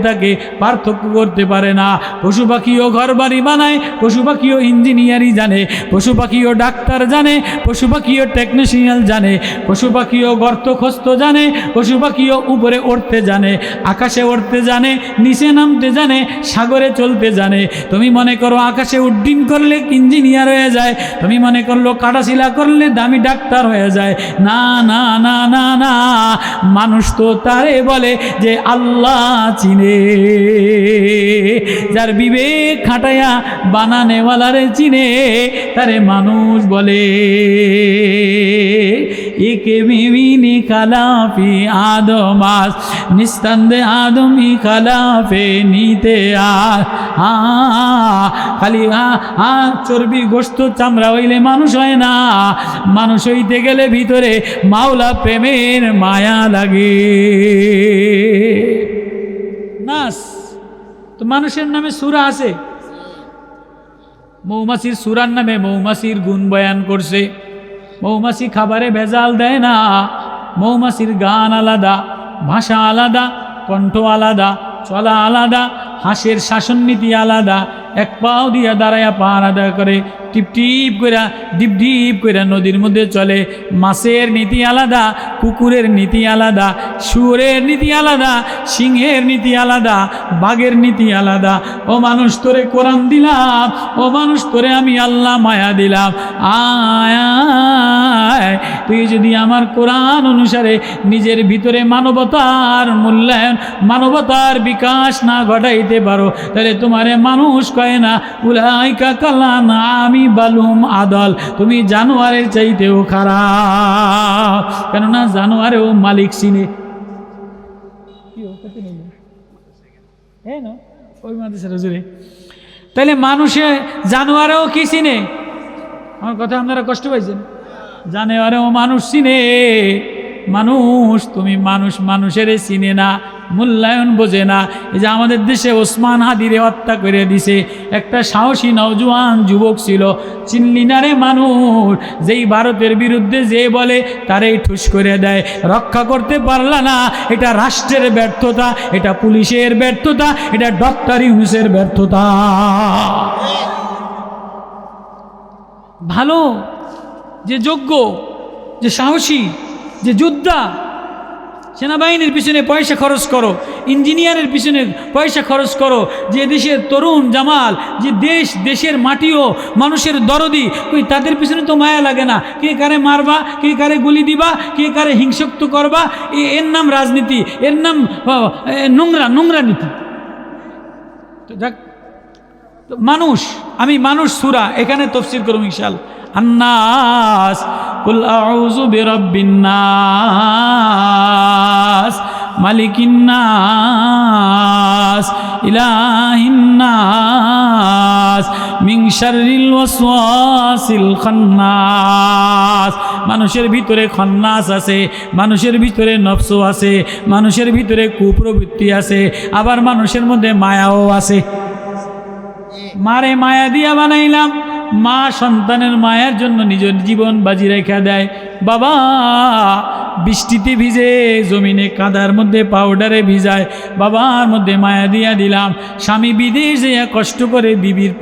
থাকে পার্থক্য করতে পারে না। পশু পাখিও ঘর বাড়ি বানায়, পশু পাখিও ইঞ্জিনিয়ারিং জানে, পশু পাখিও ডাক্তার জানে, পশু পাখিও টেকনিশিয়ান জানে, পশু পাখিও গর্ত খস্ত জানে, পশু পাখিও উপরে উঠতে জানে, আকাশে উঠতে জানে, নিচে নামতে জানে, সাগরে চলতে জানে। তুমি মনে করো আকাশে উড্ডীন করলে ইঞ্জিনিয়ার হয়ে যায়, তুমি মনে করলো কাটাশিলা করলে দামি ডাক্তার হয়ে যায়। না না না না না, মানুষ তো তারে বলে যে আল্লাহ চিনে, যার বিবেক খাটাইয়া বানানেওয়ালারে চিনে তারে মানুষ বলে। একে মিমিনি খালাফি আদমাস নিস্তান্দে আদমি খালাফে নিতে খালি চর্বি গোস্ত চামড়া হইলে মানুষ হয় না, মানুষ হইতে গেলে ভিতরে মাওলা প্রেমের মায়া লাগে। নাস তো মানুষের নামে সূরা আছে, মৌমাছির সূরার নামে মৌমাছির গুণ বয়ান করছে। মৌমাছি খাবারে ভেজাল দেয় না, মৌমাছির গান আলাদা, ভাষা আলাদা, কণ্ঠ আলাদা, চলা আলাদা, হাঁসের শাসন নীতি আলাদা, এক পাও দিয়া দাঁড়াইয়া পাহাড় আদায় করে, টিপ টিপ করে ডিপ ডিপ করে নদীর মধ্যে চলে। মাছের নীতি আলাদা, কুকুরের নীতি আলাদা, শুয়োরের নীতি আলাদা, সিংহের নীতি আলাদা, বাঘের নীতি আলাদা। ও মানুষ তোরে কোরআন দিলাম, ও মানুষ তোরে আমি আল্লাহ মায়া দিলাম, আয় তুই যদি আমার কোরআন অনুসারে নিজের ভিতরে মানবতার মূল্যায়ন, মানবতার বিকাশ না ঘটাইতে পারো, তাহলে তোমারে মানুষ কয় না। উলাইকা কালান আমি বালুম আদল, তুমি জানোয়ারের চাইতেও খারাপ, কেননা জানোয়ারেও মালিক চিনে। তাহলে মানুষে জানোয়ারেও কি চিনে? আমার কথা আপনারা কষ্ট পাইছেন? জানোয়ারেও মানুষ চিনে। মানুষ, তুমি মানুষ মানুষের চিনে না, মূল্যায়ন বোঝে না। এই যে আমাদের দেশে ওসমান হাদিরে হত্যা করে দিছে, একটা সাহসী নওজোয়ান যুবক ছিল, চিনলি না রে মানুষ? যেই ভারতের বিরুদ্ধে যে বলে তারেই ঠুস করে দেয়, রক্ষা করতে পারলা না। এটা রাষ্ট্রের ব্যর্থতা, এটা পুলিশের ব্যর্থতা, এটা ডক্টর ইউনূসের ব্যর্থতা। ভালো যে যোগ্য, যে সাহসী, যে যোদ্ধা, সেনাবাহিনীর পিছনে পয়সা খরচ করো, ইঞ্জিনিয়ারের পিছনে পয়সা খরচ করো, যে দেশের তরুণ জামাল, যে দেশের মাটিও মানুষের দরদি, ওই তাদের পিছনে তো মায়া লাগে না। কে কারে মারবা, কে কারে গুলি দিবা, কে কারে হিংসুক করবা, এর নাম রাজনীতি, এর নাম নোংরা নীতি। তো যাক, মানুষ, আমি মানুষ সূরা এখানে তাফসীর করব ইনশাআল্লাহ। আন্নাস কুল আউযু বিরাব্বিন নাস মালিকিন নাস ইলাহিন নাস মিন শাররিল ওয়াসওয়াসিল খান্নাস। মানুষের ভিতরে খান্নাস আছে, মানুষের ভিতরে নফস আছে, মানুষের ভিতরে কুপ্রবৃত্তি আছে, আবার মানুষের মধ্যে মায়াও আছে। মারে মায়া দিয়া বানাইলাম, মা সন্তানের মায়ের জন্য নিজের জীবন বাজি রেখা দেয়। বাবা বৃষ্টিতে ভিজে, জমিনে কাদার মধ্যে পাউডারে ভিজায়, বাবার মধ্যে মায়া দিয়া দিলাম। স্বামী বিদেশ যেয়ে কষ্ট করে বিবির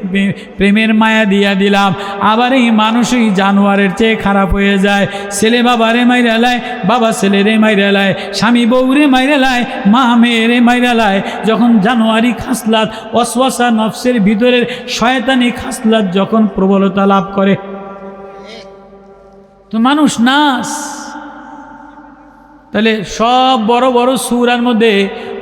প্রেমের মায়া দিয়া দিলাম। আবার এই মানুষই জানোয়ারের চেয়ে খারাপ হয়ে যায়। ছেলে বাবারে মাইরা লায়, বাবা ছেলেরে মাইরা লায়, স্বামী বউরে মাইরা লায়, মা মেয়েরে মাইরা লায়। যখন জানোয়ারি খাসলাত, ওয়াসওয়াসা নফসের ভিতরের শয়তানি খাসলাত যখন প্রবলতা লাভ করে, তো মানুষ নাস। তাহলে সব বড় বড় সূরার মধ্যে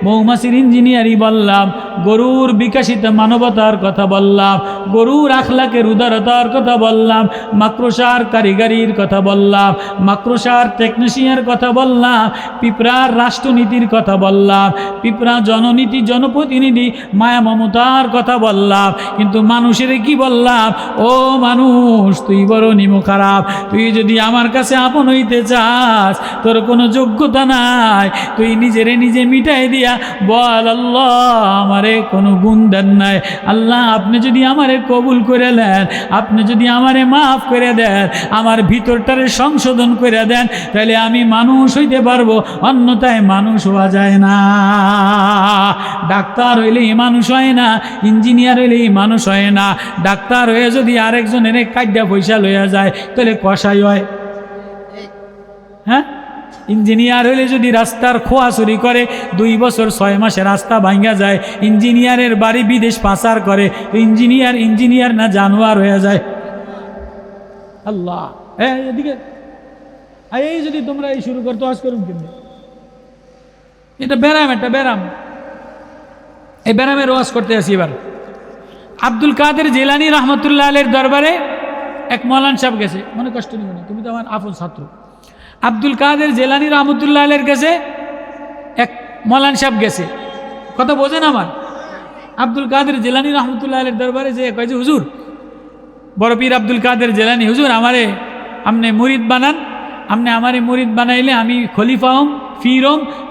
মৌমাছির ইঞ্জিনিয়ারি বললাম, গরুর বিকাশিত মানবতার কথা বললাম, গরুর আখলাকের উদারতার কথা বললাম, মাকড়সার কারিগরির কথা বললাম, মাকড়সার টেকনিশিয়ানের কথা বললাম, পিঁপড়ার রাষ্ট্রনীতির কথা বললাম, পিঁপড়া জননীতি, জনপ্রতিনিধি, মায়া মমতার কথা বললাম। কিন্তু মানুষের কি বললাম? ও মানুষ, তুই বড় নিমো খারাপ, তুই যদি আমার কাছে আপন হইতে চাস, তোর কোনো যোগ্যতা নাই, তুই নিজেরে নিজে মিটাই দিয়া বল, আল্লাহ আমারে কোনো গুণ দেন নাই, আল্লাহ আপনি যদি আমারে কবুল করে দেন, আপনি যদি আমারে মাফ করে দেন, আমার ভিতরটারে সংশোধন করে দেন, তাহলে আমি মানুষ হইতে পারবো, অন্যথায় মানুষ হওয়া যায় না। ডাক্তার হইলেই মানুষ হয় না, ইঞ্জিনিয়ার হইলেই মানুষ হয় না। ডাক্তার হয়ে যদি আরেকজনের কাইডা পয়সা লইয়া যায়, তাহলে কসাই হয়। হ্যাঁ, ইঞ্জিনিয়ার হইলে যদি রাস্তার খোয়া চুরি করে, 2 বছর 6 মাসে রাস্তা ভাঙ্গা যায়। ইঞ্জিনিয়ারের বাড়ি বিদেশ পাচার করে, ইঞ্জিনিয়ার না জানোয়ার হয়ে যায়। আল্লাহ, এদিকে এই যদি তোমরা এই শুরু করতো, আজ করুন কিন্তু এটা ব্যারাম, একটা ব্যারাম। এই ব্যারামের ওয়াজ করতে আসি এবার। আব্দুল কাদের জিলানী রহমতুল্লাহ আলাইহির দরবারে এক মৌলানা সাহেব গেছে, মনে কষ্ট নিব না, তুমি তো আমার আপন ছাত্র। আব্দুল কাদের জিলানী রহমতুল্লাহ আলাইহির কাছে এক মৌলানা সাহেব গেছে, কথা বোঝেন আমার। আব্দুল কাদের জিলানী রহমতুল্লাহ আলাইহির দরবারে যে কয় যে হুজুর, বড় পীর আব্দুল কাদের জিলানী, হুজুর আমারে আপনি মুরিদ বানান, আপনি আমারে মুরিদ বানাইলে আমি খলিফা হম,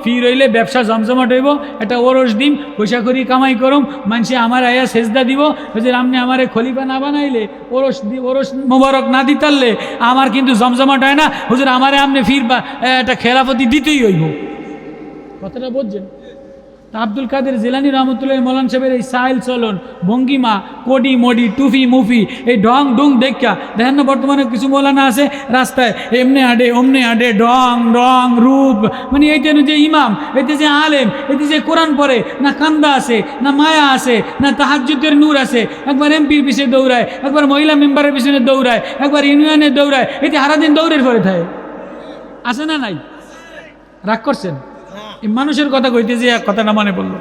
ফির হইলে ব্যবসা জমজমাট হইব, একটা ওরস দিম, পয়সা করি কামাই করম, মানুষে আমার আয়া সেজদা দিব। হুজুর আপনি আমারে খলিফা না বানাইলে, ওরস মোবারক না দিতারলে আমার কিন্তু জমজমাট হয় না। হুজুর আমারে আপনি ফির বা একটা খেলাফতি দিতেই হইব। কথাটা বুঝছেন? আব্দুল কাদের জিলানী রহমতুল্লাহ মৌলানা সাহেবের এই সাইল চলন, ভঙ্গিমা, কোডি মডি, টুফি মুফি, এই ঢং ডুং দেখা দেখেন না বর্তমানে কিছু মৌলানা আছে রাস্তায় এমনি আডে অমনে আডে, ঢং ঢং রূপ, মানে এইটা যে ইমাম, এতে যে আলেম, এতে যে কোরআন পড়ে, না কান্দা আছে, না মায়া আছে, না তাহাজ্জুদের নূর আছে, একবার এমপির পিছিয়ে দৌড়ায়, একবার মহিলা মেম্বারের পিছনে দৌড়ায়, একবার ইউনিয়নে দৌড়ায়, এতে সারাদিন দৌড়ের পরে থাকে, আছে না নাই? রাগ করছেন? মানুষের কথা কইতে যে এক কথাটা মনে পড়লো।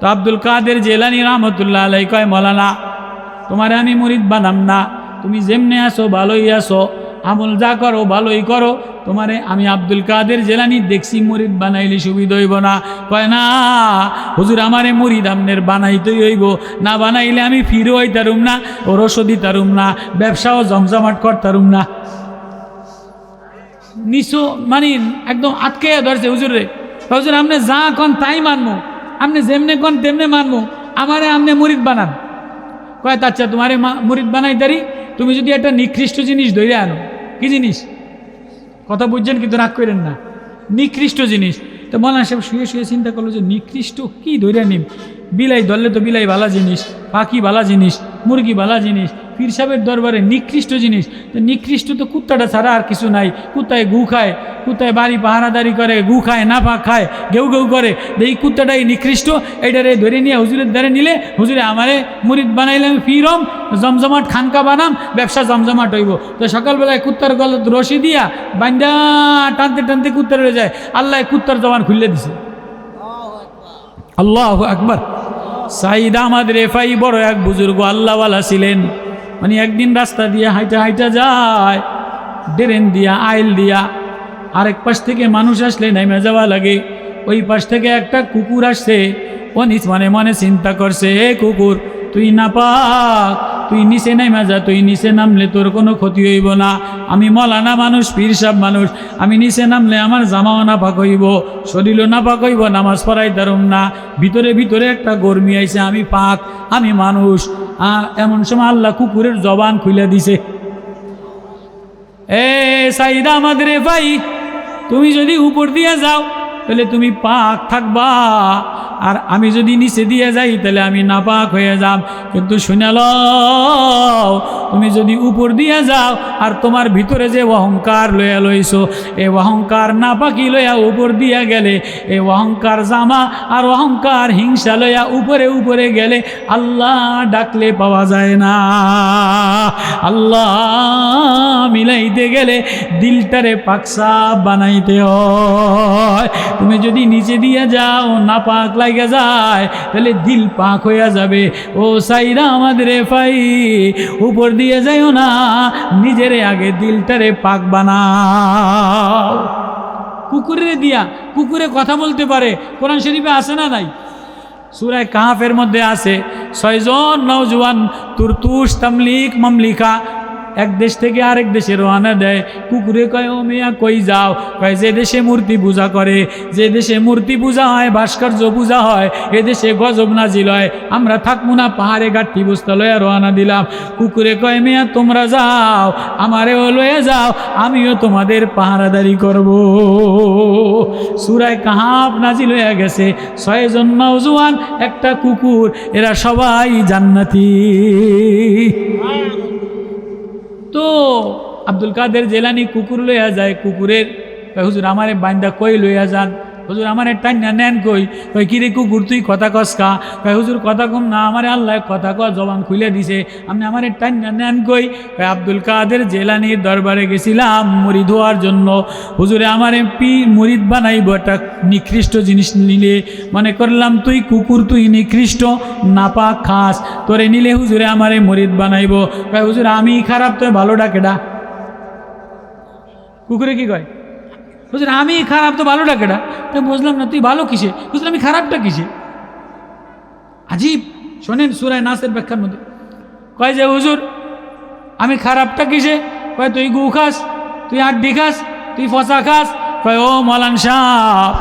তো আব্দুল কাদের জিলানী রহমতুল্লাহ আলাইহি কয়, মৌলানা তোমারে আমি মুরিদ বানাম না, তুমি যেমনে আসো ভালোই আসো, আমল যা করো ভালোই করো, তোমারে আমি আব্দুল কাদের জিলানী দেখছি মুরিদ বানাইলে সুবিধা হইব না। কয় না হুজুর আমারে মুরিদ আমনের বানাইতেই হইব, না বানাইলে আমি ফিরও হইতারুম না, ও রসদি তারুম না, ব্যবসাও জমজমাট করতারুম না। নিশো মানে একদম আটকে ধরছে হুজুর রে। হুজুর আপনি যা কন তাই মানবো, আপনি যেমনে কন তেমনে মানবো, আমারে আপনি মুরিদ বানান। কয় আচ্ছা তোমারে মুরিদ বানাই তারি, তুমি যদি একটা নিকৃষ্ট জিনিস ধরে আনো। কি জিনিস? কথা বুঝছেন কিন্তু রাগ করেন না, নিকৃষ্ট জিনিস। তো মৌলানা সাহেব শুয়ে শুয়ে চিন্তা করলো যে নিকৃষ্ট কি ধরে নিম, বিলাই ধরলে তো বিলাই ভালা জিনিস, পাখি ভালা জিনিস, মুরগি ভালা জিনিস, পীর সাহেবের দরবারে নিকৃষ্ট জিনিস। তো নিকৃষ্ট তো কুত্তাটা ছাড়া আর কিছু নাই। কুত্তায় গু খায়, কুত্তায় বাড়ি পাহারাদারি করে, গু খায়, না পা খায়, ঘেউ ঘেউ করে, এই কুত্তাটাই নিকৃষ্ট। এইটারে ধরে নিয়ে হুজুরের দ্বারে নিলে হুজুরে আমারে মুরিদ বানাইলে আমি ফিরম, জমজমাট খানকা বানাম, ব্যবসা জমজমাট হইব। তো সকালবেলায় কুত্তার গলাত রশি দিয়া বান্দা টানতে টানতে কুত্তার হয়ে যায়, আল্লাহ কুত্তার জবান খুলে দিছে। আল্লাহু আকবার। সাইদ আহমদ রেফাই বড় এক বুজুর্গ আল্লাহওয়ালা ছিলেন। মানে একদিন রাস্তা দিয়ে হাইটা হাইটা যায়, ড্রেন দিয়া আইল দিয়া, আরেক পাশ থেকে মানুষ আসলে নেমে যাওয়া লাগে। ওই পাশ থেকে একটা কুকুর আসছে, ও নিজ মনে মনে চিন্তা করছে, এ কুকুর তুই না পাক, তুই নিচে নেমে যা, তুই নিচে নামলে তোর কোনো ক্ষতি হইব না। আমি মৌলানা মানুষ, পীর সাহেব মানুষ, আমি নিচে নামলে আমার জামাও না পাক হইব, শরীরও না পাক হইব, নামাজ পড়াই দারুম না। ভিতরে ভিতরে একটা গরমি আইছে, আমি পাক, আমি মানুষ। এমন সময় আল্লাহ কুকুরের জবান খুলে দিছে। এ সাইদা আমাদের ভাই, তুমি যদি উপর দিয়ে যাও তাহলে তুমি পাক থাকবা, আর আমি যদি নিচে দিয়ে যাই তাহলে আমি নাপাক হয়ে যাব। কিন্তু শুনে লও, তুমি যদি উপর দিয়ে যাও আর তোমার ভিতরে যে অহংকার লইয়া লইছো, এই অহংকার নাপাকি লইয়া উপর দিয়া গেলে, এই অহংকার জামা আর অহংকার হিংসা লইয়া উপরে উপরে গেলে আল্লাহ ডাকলে পাওয়া যায় না। আল্লাহ মিলাইতে গেলে দিলটারে পাকসা বানাইতে হয়। তুমি যদি নিচে দিয়ে যাও নাপাক লাগা যায় তাহলে দিল পাক হইয়া যাবে। ও সাইরা আমাদের ভাই, উপর দিয়ে যাইও না, নিজের আগে দিলটারে পাক বানাও। কুকুরে দিয়া, কুকুরে কথা বলতে পারে, কোরআন শরীফে আছে না নাই? সূরা কাহফের মধ্যে আছে, 6 জন নওজোয়ান তুরতুস তামলিক মামলিকা এক দেশ থেকে আরেক দেশে রওনা দেয়। কুকুরে কয়, ও মিয়া কই যাও? কয় যে দেশে মূর্তি পূজা করে, যে দেশে মূর্তি পূজা হয়, ভাস্কর্য পূজা হয়, এ দেশে গজব নাজিল হয়, আমরা থাকবো না, পাহাড়ে গাঠি বস্তা লইয়া রওনা দিলাম। কুকুরে কয়, মিয়া তোমরা যাও, আমারেও লয়ে যাও, আমিও তোমাদের পাহারাদারি করব। সূরা কাহফ নাজিল হয়ে গেছে, 6 জন নওজোয়ান, একটা কুকুর, এরা সবাই জান্নাতি। তো আব্দুল কাদের জিলানী কুকুর লইয়া যায়। কুকুরের হুজুর আমারে বান্দা কই লইয়া যান? হুজুর আমার টাইনা নেন কই কই কিরে কুকুর তুই কথা কস কা কয় হুজুর কথা কম না আমার আল্লাহ কথা কয় জবান খুলে দিছে আপনি আমার টাইনা নেন কই কয় আব্দুল কাদের জেলানির দরবারে গেছিলাম মুরিদ হওয়ার জন্য হুজুরে আমার মুরিদ বানাইব একটা নিকৃষ্ট জিনিস নিলে মনে করলাম তুই কুকুর তুই নিকৃষ্ট নাপাক খাস তোরে নিলে হুজুরে আমারে মুরিদ বানাইব কয় হুজুর আমি খারাপ তো ভালো ডাকেডা কুকুরে কি কয় হুজুর আমি খারাপ তো ভালো ডাকেডা তো বুঝলাম না তুই ভালো কিসে হুজুর আমি খারাপটা কিসে আজীব শোনেন সূরা নাসের ব্যাখ্যার মধ্যে কয় যে হুজুর আমি খারাপটা কিসে কয় তুই গু খাস তুই আড্ডি খাস তুই ফসা খাস কয় ও মৌলানা সাহেব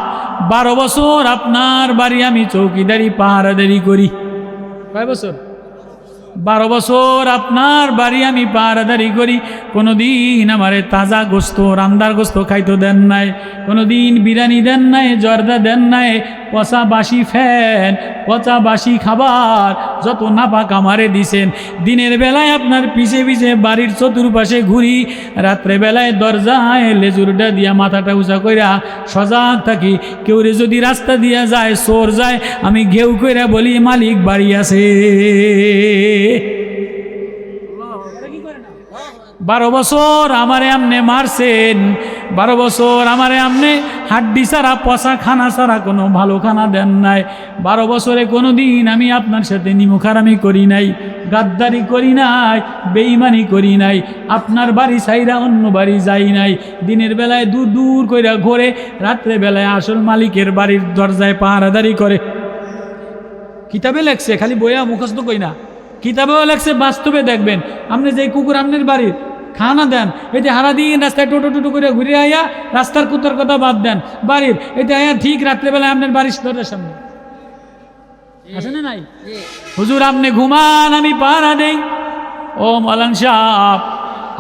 12 বছর আপনার বাড়ি আমি চৌকিদারি পাহারাদারি করি কয় বছর 12 বছর আপনার বাড়ি আমি পাহারাদারি করি কোনোদিন আমারে তাজা গোস্ত রান্দার গোস্ত খাইতে দেন নাই কোনোদিন বিরিয়ানি দেন নাই জর্দা দেন নাই পচা বাসি ফ্যান পচা বাসি খাবার যত নাপাক আমারে দিছেন দিনের বেলায় আপনার পিছে পিছে বাড়ির চতুর্পাশে ঘুরি রাত্রে বেলায় দরজায় লেজুরটা দিয়া মাথাটা উঁচা কইরা সজাগ থাকি কেউ রে যদি রাস্তা দিয়া যায় চোর যায় আমি ঘেউ কইরা বলি মালিক বাড়ি আছে 12 বছর আমারে আমনে মারছেন 12 বছর আমারে আমনে হাড্ডি ছাড়া পচা খানা ছাড়া কোনো ভালো খানা দেন নাই 12 বছরে কোনো দিন আমি আপনার সাথে নিমুখারামি করি নাই গাদ্দারি করি নাই বেঈমানি করি নাই আপনার বাড়ি ছাইরা অন্য বাড়ি যাই নাই দিনের বেলায় দূর দূর কইরা ঘোরে রাত্রে বেলায় আসল মালিকের বাড়ির দরজায় পাহারাদারি করে কিতাবে লেখছে খালি বইয়া মুখস্থ কই না কিতাবেও লেখছে বাস্তবে দেখবেন আপনি যে কুকুর আপনার বাড়ির খানা দেন এতে সারাদিন রাস্তায় টোটো টোটো করে ঘুরে আইয়া রাস্তার কুতার কথা বাদ দেন বাড়ির এটা আয়া ঠিক রাত্রেবেলায় আপনার বাড়ির দরজার সামনে আছে না নাই হুজুর আপনি ঘুমান আমি পাহারা দেই ও মৌলানা সাহেব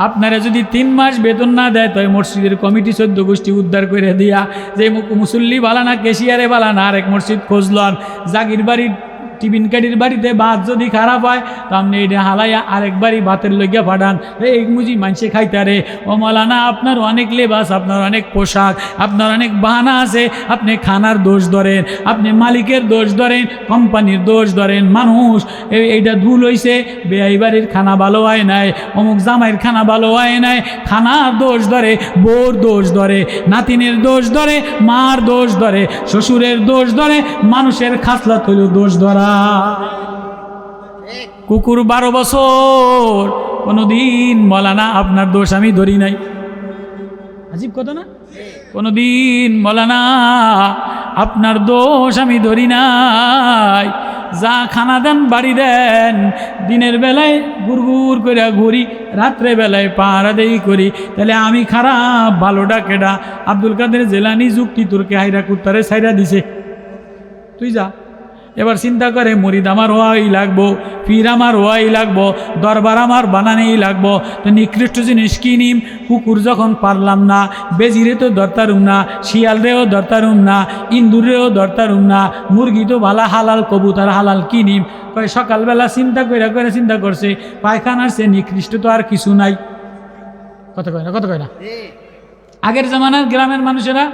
আপনারা যদি 3 মাস বেতন না দেয় তো মসজিদের কমিটি 14 গোষ্ঠী উদ্ধার করে দিয়া যে মুসল্লি বালানা কেশিয়ারে বালানা আরেক মসজিদ খোঁজলন জাগির বাড়ির টিফিন কাটির বাড়িতে ভাত যদি খারাপ হয় তো আপনি এটা হালাইয়া আরেকবারই ভাতের লইয়া পাঠান এই মুজি মানসে খাইতারে ও মৌলানা আপনার অনেক লেবাস আপনার অনেক পোশাক আপনার অনেক বাহানা আছে আপনি খানার দোষ ধরেন আপনি মালিকের দোষ ধরেন কোম্পানির দোষ ধরেন মানুষ এইটা ভুল হইছে বেআই বাড়ির খানা ভালো হয় নাই অমুক জামাইয়ের খানা ভালো হয় নাই খানার দোষ ধরে বউর দোষ ধরে নাতিনের দোষ ধরে মার দোষ ধরে শ্বশুরের দোষ ধরে মানুষের খাসলা হইল দোষ ধরা কুকুর 12 বছর কোনোদিন মৌলানা আপনার দোষ আমি ধরি নাই আজীব কথা না কোনোদিন মৌলানা আপনার দোষ আমি ধরি নাই যা খানা দেন বাড়ি দেন দিনের বেলায় গুড়গুড় করে ঘুরি রাত্রে বেলায় পাহারাদেই করি তাহলে আমি খারাপ ভালো ডাকেডা আব্দুল কাদের জেলানি যুক্তি তোরকে হাইরা কুত্তারে সাইরা দিছে তুই যা এবার চিন্তা করে মুরিদ আমার হওয়াই লাগবো পীর আমার হওয়াই লাগবো দরবার আমার বানানেই লাগবো তো নিকৃষ্ট জিনিস কিনিম কুকুর যখন পারলাম না বেজিরে তো দরতারুম না শিয়ালরেও দরতারুম না ইন্দুরেও দরতারুম না মুরগি তো ভালা হালাল কবুতর হালাল কিনিম কয় সকালবেলা চিন্তা করে চিন্তা করছে পায়খানার সে নিকৃষ্ট তো আর কিছু নাই কথা কয় না আগের জামানার গ্রামের মানুষেরা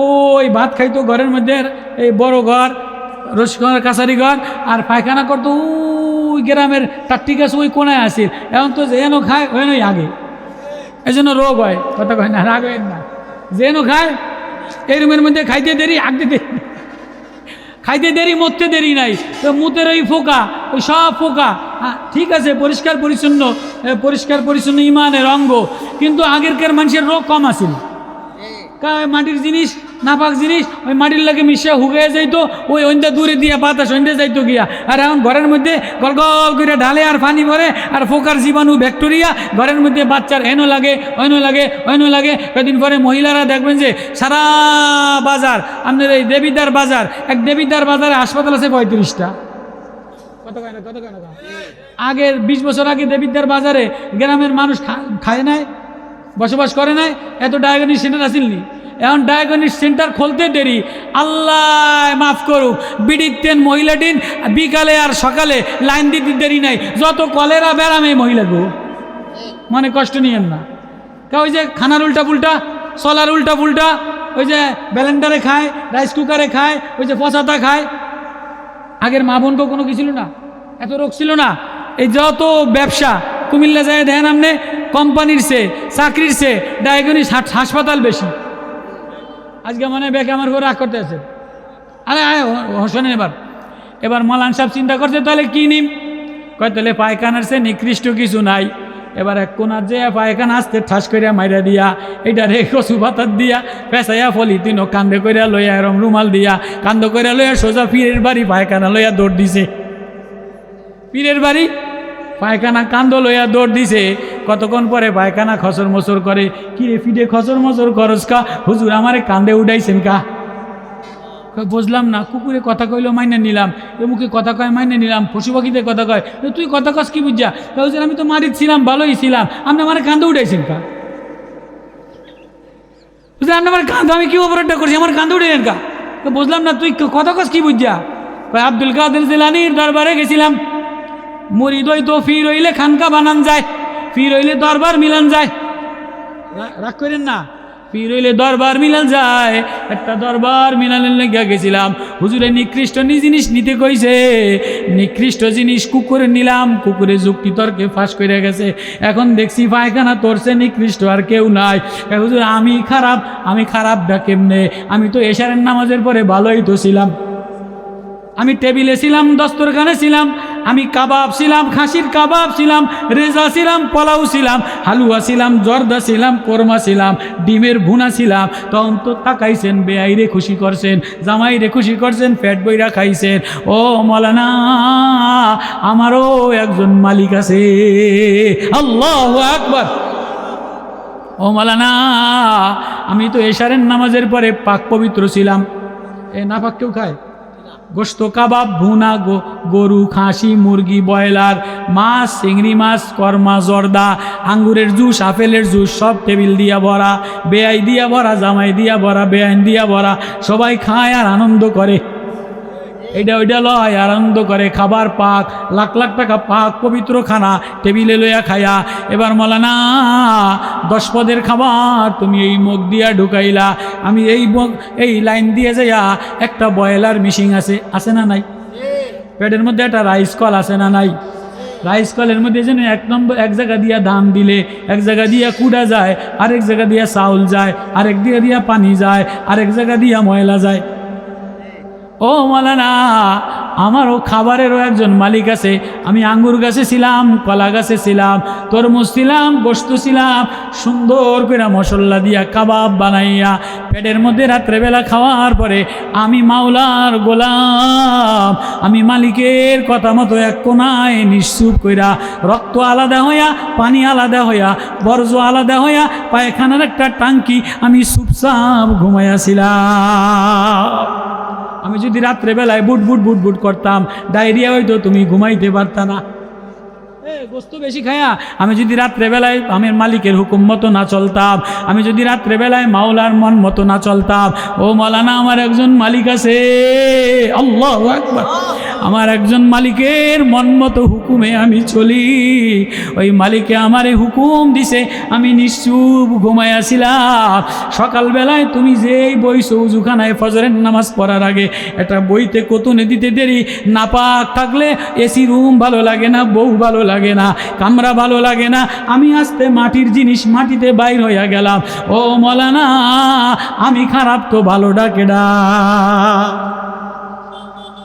ওই ভাত খাইতো ঘরের মধ্যে এই বড় ঘর রসঘর কাছারি ঘর আর পায়খানা করতো ওই গ্রামের টাট্টি গাছ ওই কোনায় আসিল এখন তো যেন খায় ওই আগে এই জন্য রোগ হয় কথা কয় না রাগ হয় না যেন খায় এই রুমের মধ্যে খাইতে দেরি আগতে দেরি খাইতে দেরি মরতে দেরি নাই তো মুতের ওই ফোকা ওই সব ফোকা হ্যাঁ ঠিক আছে পরিষ্কার পরিচ্ছন্ন ইমানের অঙ্গ কিন্তু আগেরকার মানুষের রোগ কম আসিল মাটির জিনিস নাপাক জিনিস ওই মাটির লাগে মিশিয়া হুগে যাইতো ওই অন্ধা দূরে দিয়ে বাতাস অন্ধে যাইতো গিয়া আর এখন ঘরের মধ্যে গল গল করে ঢালে আর পানি ভরে আর ফোকার জীবাণু ব্যাকটেরিয়া ঘরের মধ্যে বাচ্চার এনো লাগে কদিন পরে মহিলারা দেখবেন যে সারা বাজার আপনার এই দেবিদার বাজার এক দেবিদার বাজারে হাসপাতাল আছে 35টা কত কেন আগের 20 বছর আগে দেবিদার বাজারে গ্রামের মানুষ খায় নাই বসবাস করে নাই এত ডায়াগনিক সেন্টার আসেননি এখন ডায়াগনিক সেন্টার খুলতে দেরি আল্লাহ মাফ করুক বিড়ির টেন মহিলা টিন বিকালে আর সকালে লাইন দিতে দেরি নাই যত কলেরা বেড়ামে মহিলা গো মানে কষ্ট নিয়েন না ওই যে খানার উল্টা পুল্টা চলার উল্টা পুল্টা ওই যে ব্যালেন্ডারে খায়, রাইস কুকারে খায়, ওই যে পচাতা খায়। আগের মা বোনকেও কোনো কিছু ছিল না, এত রোগ ছিল না। এই যত ব্যবসা কুমিল্লা যায় দেখেন আপনি, কোম্পানির চেয়ে চাকরির চেয়ে ডায়াগনিস হাসপাতাল বেশি। আজকে মানে ব্যাকে আমার করে রাগ করতে আছে। আরে শোনেন, এবার মৌলানা সাহেব চিন্তা করছে তাহলে কি নিম, কয় তাহলে পায়খানার চেয়ে নিকৃষ্ট কিছু নাই। এবার এক কোনার যে পায়খানা আসতে ঠাস করিয়া মাইরা দিয়া, এইটা রে কচু পাতার দিয়া পেঁচাইয়া পলিথিন কান্দে করিয়া লইয়া এরম রুমাল দিয়া কান্দ করিয়া লইয়া সোজা পীরের বাড়ি পায়খানা লইয়া দৌড় দিছে। পীরের বাড়ি পায়খানা কান্দ লইয়া দৌড় দিছে। কতক্ষণ পরে পায়খানা খসর মসর করে, কিরে ফিডে খসর মসর করস কা? হুজুর আমারে কান্দে উঠাইছেন কা? বুঝলাম না, কুকুরে কথা কইলো মাইনে নিলাম, এ মুখে কথা কয় মাইনে নিলাম, পশু পাখিতে কথা কয়, তুই কথা কস কি বুঝা? হুজুর আমি তো মারিত ছিলাম, ভালোই ছিলাম, আপনি আমার কান্দে উঠাইছেন কা? বুঝলেন আপনি আমার কান্দে, আমি কি অপরাধটা করছি, আমার কান্দে উঠেছেন কা? বুঝলাম না, তুই কথা কস কি বুঝা? আব্দুল কাদের জিলানীর দরবারে গেছিলাম, মুরিদ হইতো ফির হইলে খানকা বানান যায়, ফির হইলে দরবার মিলান যায়। রাগ করেন না, পীর হইলে দরবার মিলান যায়। একটা দরবার মিলানের লেগে গেছিলাম, হুজুরে নিকৃষ্ট জিনিস নিতে কইছে, নিকৃষ্ট জিনিস কুকুরে নিলাম, কুকুরে যুক্তি তর্কে ফাঁস করে গেছে। এখন দেখছি পায়খানা তোরছে নিকৃষ্ট আর কেউ নাই। হুজুর আমি খারাপটা কেমনে? আমি তো এশারের নামাজের পরে ভালোই তো ছিলাম, আমি টেবিলে ছিলাম, দস্তরখানে ছিলাম, আমি কাবাব ছিলাম, খাসির কাবাব ছিলাম, রেজা ছিলাম, পোলাও ছিলাম, হালুয়া ছিলাম, জর্দা ছিলাম, কোরমা ছিলাম, ডিমের ভুনা ছিলাম। তখন তো তাকাইছেন, বেআইরে খুশি করছেন, জামাইরে খুশি করছেন, পেট বইরা খাইছেন। ও মৌলানা, আমারও একজন মালিক আছে। আল্লাহু আকবার। ও মৌলানা, আমি তো এশারের নামাজের পরে পাক পবিত্র ছিলাম। না পাক কেউ খায়? গোস্ত কাবাব, ভুনা, গরু, খাসি, মুরগি, ব্রয়লার, মাছ, চিংড়ি মাছ, কর্মা, জর্দা, আঙ্গুরের জুস, আপেলের জুস, সব টেবিল দিয়া ভরা, বেআই দিয়া ভরা, জামাই দিয়া ভরা, বেআইন দিয়া ভরা, সবাই খায় আর আনন্দ করে। এইটা ওইটা লয়, আনন্দ করে, খাবার পাক, লাখ লাখ টাকা পাক পবিত্র খানা টেবিলে লইয়া খায়া। এবার মৌলানা 10 পদের খাবার তুমি এই মুখ দিয়া ঢুকাইলা, আমি এই লাইন দিয়ে যাইয়া একটা বয়লার মিশিং আছে না নাই? পেটের মধ্যে একটা রাইস কল আছে না নাই? রাইস কলের মধ্যে যেন এক জায়গা দিয়া ধান দিলে, এক জায়গা দিয়া কুড়া যায়, আরেক জায়গা দিয়া চাউল যায়, আরেক জায়গা দিয়া পানি যায়, আরেক জায়গা দিয়া ময়লা যায়। ও মৌলানা, আমারও খাবারেরও একজন মালিক আছে। আমি আঙ্গুর গাছে ছিলাম, কলা গাছে ছিলাম, তরমুজ ছিলাম, গোস্ত ছিলাম, সুন্দর করে মশলা দিয়া কাবাব বানাইয়া পেটের মধ্যে রাত্রেবেলা খাওয়ার পরে আমি মাওলার গোলাম, আমি মালিকের কথা মতো এক কোনায় নিশ্চুপ কইরা, রক্ত আলাদা হইয়া, পানি আলাদা হইয়া, বর্জ্য আলাদা হইয়া, পায়খানার একটা টাঙ্কি, আমি চুপচাপ ঘুমাইয়াছিলাম। আমি যদি রাত্রেবেলায় বুট বুট বুট বুট করতাম, ডায়রিয়া হইতো, তুমি ঘুমাইতে পারতা না। গোস্ত বেশি খায়া আমি যদি রাত্রেবেলায় আমার মালিকের হুকুম মতো না চলতাম, আমি যদি রাত্রেবেলায় মাওলার মন মতো না চলতাম, ও মৌলানা আমার একজন মালিক আছে। আল্লাহু আকবার। আমার একজন মালিকের মন মতো হুকুমে আমি চলি। ওই মালিকে আমারে হুকুম দিছে, আমি নিশ্চুপ ঘুমাইয়াছিলাম। সকালবেলায় তুমি যেই বইছো উজুখানায় ফজরের নামাজ পড়ার আগে, একটা বইতে কতুনে দিতে দেরি, নাপাক থাকলে এসি রুম ভালো লাগে না, বউ ভালো লাগে না, কামরা ভালো লাগে না। আমি আস্তে মাটির জিনিস মাটিতে বাইর হইয়া গেলাম। ও মৌলানা, আমি খারাপ তো ভালো ডাকেডা।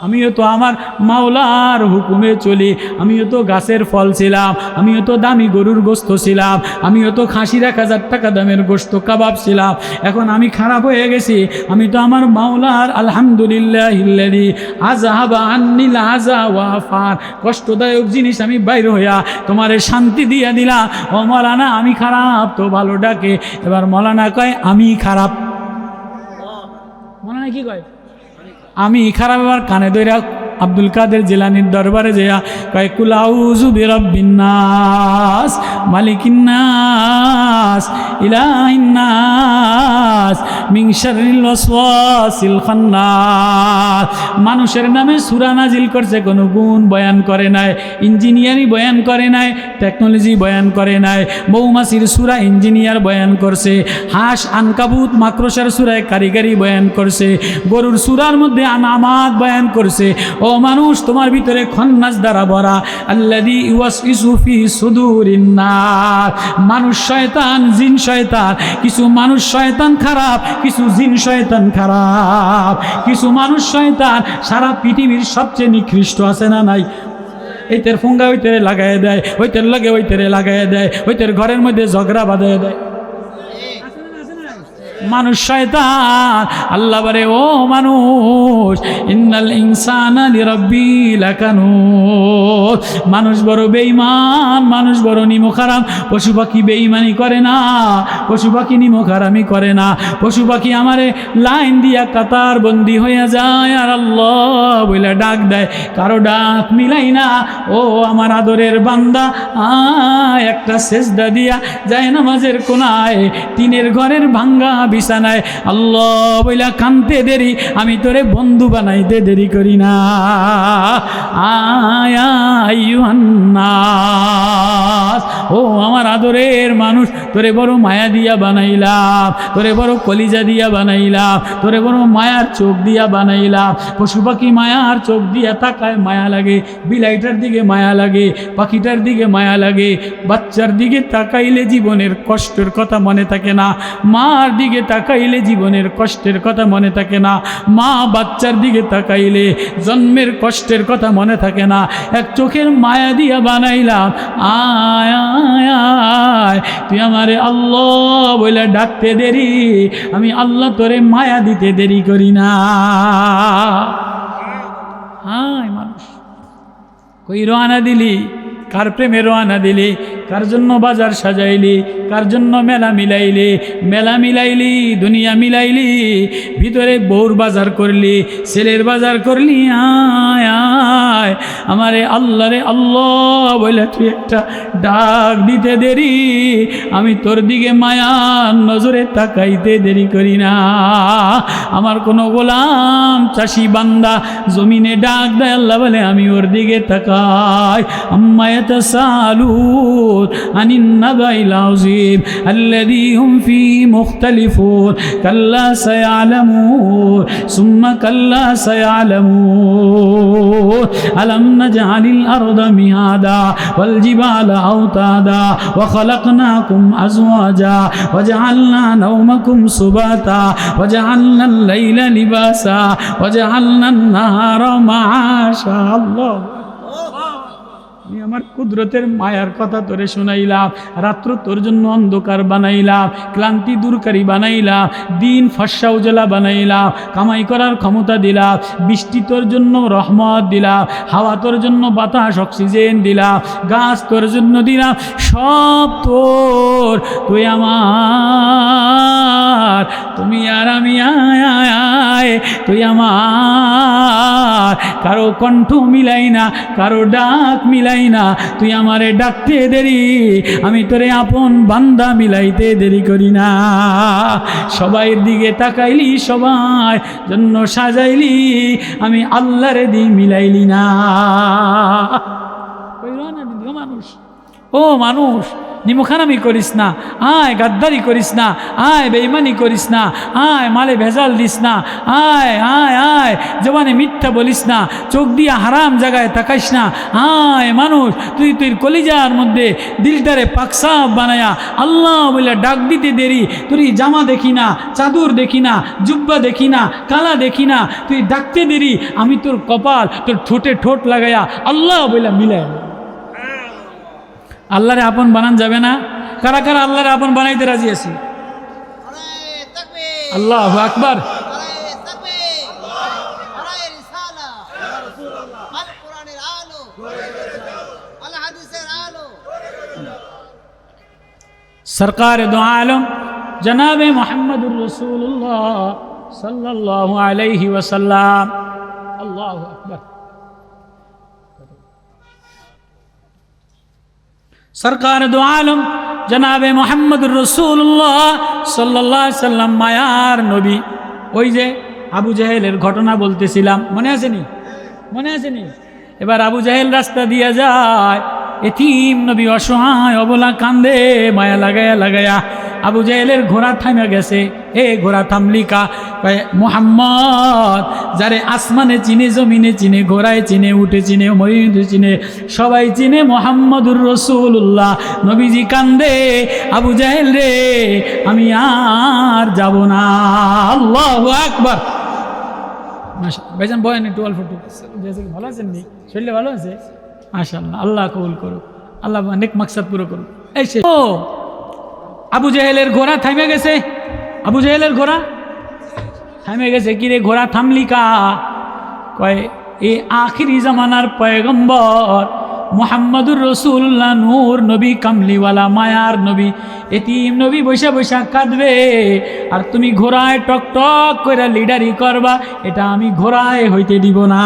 আমিও তো আমার মাওলার হুকুমে চলি। আমিও তো গাছের ফল ছিলাম, আমিও তো দামি গরুর গোস্ত ছিলাম, আমিও তো খাসির 1000 টাকা দামের গোস্ত কাবাব ছিলাম। এখন আমি খারাপ হয়ে গেছি। আমি তো আমার মাওলার আলহামদুলিল্লাহিল্লাযী আযহাবা আন্নিল আযা ওয়া আফার, কষ্টদায়ক জিনিস আমি বাইর হইয়া তোমারে শান্তি দিয়া দিলাম। ও মৌলানা, আমি খারাপ তো ভালো ডাকে। এবার মৌলানা কয় আমি খারাপ। মৌলানা কি কয়? আমি খারাপ। এবার কানে ধইরা আব্দুল কাদের জিলানির দরবারে যেয়া কয় কুল আউযু বিরাব্বিন নাস মালিকিন নাস ইলাহিন নাস মিন শাররিল ওয়াসওয়াসিল খান্নাস। মানুষের নামে সূরা নাজিল করছে, কোনো গুণ বয়ান করে নাই, ইঞ্জিনিয়ারি বয়ান করে নাই, টেকনোলজি বয়ান করে নাই। মৌমাছির সূরা ইঞ্জিনিয়ার বয়ান করছে, হাঁস আনকাবুত মাকড়সার সূরায় কারিগরি বয়ান করছে, গরুর সূরার মধ্যে আনামাত বয়ান করছে। ও মানুষ, তোমার ভিতরে খন্নাস দ্বারা ভরা, আল্লাযী ইউওয়াসওয়িসু ফি সুদুরিন নাস। মানুষ শয়তান, জিন শয়তান। কিছু মানুষ শয়তান খারাপ, কিছু জিন শয়তান খারাপ, কিছু মানুষ শয়তান সারা পৃথিবীর সবচেয়ে নিকৃষ্ট, আছে না নাই? এইটার ফুঙ্গা ওইটারে লাগাই দেয়, ওইটার লাগে ওইটারে লাগাই দেয়, ওইটার ঘরের মধ্যে ঝগড়া বাঁধাই দেয়। মানুষ শয়তান। আল্লাহ বলে, ও মানুষ, ইন্নাল ইনসানা লিরাব্বিহি লাকানুত। মানুষ বড় বেঈমান, মানুষ বড় নিমুখারাম। পশু পাখি বেঈমানি করে না, পশু পাখি নিমুখারামি করে না। পশু পাখি আমারে লাইন দিয়া কাতার বন্দি হইয়া যায় আর আল্লাহ বলে ডাক দেয়, কারো ডাক মিলাই না। ও আমার আদরের বান্দা, একটা সেজদা দিয়া যায় নামাজের কোনায়, টিনের ঘরের ভাঙ্গা বিছানায় আল্লাহ বইলা কানতে দেরি, আমি তোরে বন্ধু বানাইতে দেরি করি না। আয়া আইয়ুহান নাস, ও আমার আদরের মানুষ, তোরে বড় মায়া দিয়া বানাইলাম, তোরে বড় কলিজা দিয়া বানাইলাম, তোরে বড় মায়ার চোখ দিয়া বানাইলাম। পশু পাখি মায়ার চোখ দিয়া তাকায়, মায়া লাগে। বিলাইটার দিকে মায়া লাগে, পাখিটার দিকে মায়া লাগে। বাচ্চার দিকে তাকাইলে জীবনের কষ্টের কথা মনে থাকে না, মার দিকে তাকাইলে জীবনের কষ্টের কথা মনে থাকে না, মা বাচ্চার দিকে তাকাইলে জন্মের কষ্টের কথা মনে থাকে না। এক চোখের মায়া দিয়া বানাইলাম। আয় আয় আয়, তুই আমারে আল্লাহ বলে ডাকতে দেরি, আমি আল্লাহ তোরে মায়া দিতে দেরি করি না। হায় মানুষ, কই রওনা দিলি, কার প্রেমে রওনা দিলি, কার জন্য বাজার সাজাইলি, কার জন্য মেলা মিলাইলি, মেলা মিলাইলি, দুনিয়া মিলাইলি, ভিতরে বউর বাজার করলি, ছেলের বাজার করলি। আয় আয়, আমারে আল্লাহ রে আল্লাহ বলে তুই একটা ডাক দিতে দেরি, আমি তোর দিকে মায়ার নজরে তাকাইতে দেরি করি না। আমার কোনো গোলাম চাষি বান্দা জমিনে ডাক দেয়, আল্লাহ বলে আমি ওর দিকে তাকাই। আম্মা ইয়াতাসালুন আনিন নাবাইল আযীম আল্লাযী হুম ফীহি মুখতালিফুন কাল্লা সায়ালামুন সুম্মা কাল্লা সায়ালামুন আলাম নাজআলিল আরদা মিহাদা ওয়াল জিবালা আওতাদা ওয়া খালাকনাকুম আজওয়াজা ওয়া জাআলনা নাওমাকুম সুবাতা ওয়া জাআলনাল লাইলা লিবাসা ওয়া জাআলনান নাহারা মাআশা। আল্লাহ, আমি আমার কুদরতের মায়ার কথা তোরে শুনাইলাম। রাত্র তোর জন্য অন্ধকার বানাইলাম, ক্লান্তি দূরকারী বানাইলাম, দিন ফর্সা উজলা বানাইলাম, কামাই করার ক্ষমতা দিলাম, বৃষ্টি তোর জন্য রহমত দিলাম, হাওয়া তোর জন্য বাতাস অক্সিজেন দিলাম, গাছ তোর জন্য দিলাম, সব তোর। তুই আমার, তুমি আর আমি, আয় আয় আয়, তুই আমার। কারো কণ্ঠ মিলাই না, কারো ডাক মিলাই না, তুই আমারে ডাকতে দেরি, আমি তোরে আপন বান্দা মিলাইতে দেরি করি না। সবাইয়ের দিকে তাকাইলি, সবাই জন্য সাজাইলি, আমি আল্লাহরে দি মিলাইলি না। মানুষ, ও মানুষ, নিমুখানামি করিস না, আয় গাদ্দারি করিস না, আয় বেঈমানি করিস না, আয় মালে ভেজাল দিস না, আয় আয় আয় জবানে মিথ্যা বলিস না, চোখ দিয়া হারাম জায়গায় তাকাইস না। আয় মানুষ, তুই তুই কলিজার মধ্যে দিলটারে পাকসাফ বানায়া আল্লাহ বলে ডাক দিতে দেরি। তুই জামা দেখি না, চাদর দেখি না, জুব্বা দেখি না, কালা দেখি না, তুই ডাকতে দেরি, আমি তোর কপাল তোর ঠোঁটে ঠোঁট লাগাইয়া আল্লাহ বলে মিলাই। আল্লাহরে আপন বানান যাবে না? কারা কারা আল্লাহরে আপন বানাইতে রাজি আছি? আল্লাহু আকবার। সরকার দো আলম জনাবে মুহাম্মদুর রাসূলুল্লাহ সাল্লাল্লাহু আলাইহি ওয়াসাল্লাম। আল্লাহু আকবার। সরকার দো আলম জনাবে মোহাম্মদুর রসুল্লাহ সাল্লাল্লাহু আলাইহি সাল্লাম মায়ার নবী। ওই যে আবু জাহেলের ঘটনা বলতেছিলাম, মনে আসেনি? মনে আসেনি? এবার আবু জাহেল রাস্তা দিয়ে যায়, এতিম নবী অসহায় অবলা কান্দে মায়া লাগায়া লাগায়া। আবু জাহেলের ঘোড়া থামে গেছে। এ ঘোড়া থামলিকা? মোহাম্মদ যারে আসমানে চিনে, জমিনে চিনে, ঘোড়ায় চিনে, উঠে চিনে, মরিদে চিনে, সবাই চিনে মোহাম্মদুর রসুল্লাহ। নবীজি কান্দে, আবু জাহেল রে আমি আর যাব না। আল্লাহু আকবার। ভাইজান বলেন একটু অল্প একটু। ভালো আছেন নি? শরীরে ভালো আছে? মাশাআল্লাহ, আল্লাহ কবুল করুক, আল্লাহ নেক মাকসাদ পুরো করুক। এই সে ও আবু জাহেলের ঘোড়া থামে গেছে। আবু জাহেলের ঘোড়া থামে গেছে। কিরে ঘোড়া থামলি কা? কয় এই আখিরি জামানার পয়গম্বর মুহাম্মদুর রসুল্লাহ, নূর নবী, কামলিওয়ালা মায়ার নবী, এতিম নবী বৈশা বৈশা কাঁদবে, আর তুমি ঘোড়ায় টক টক করে লিডারি করবা, এটা আমি ঘোড়ায় হইতে দিব না।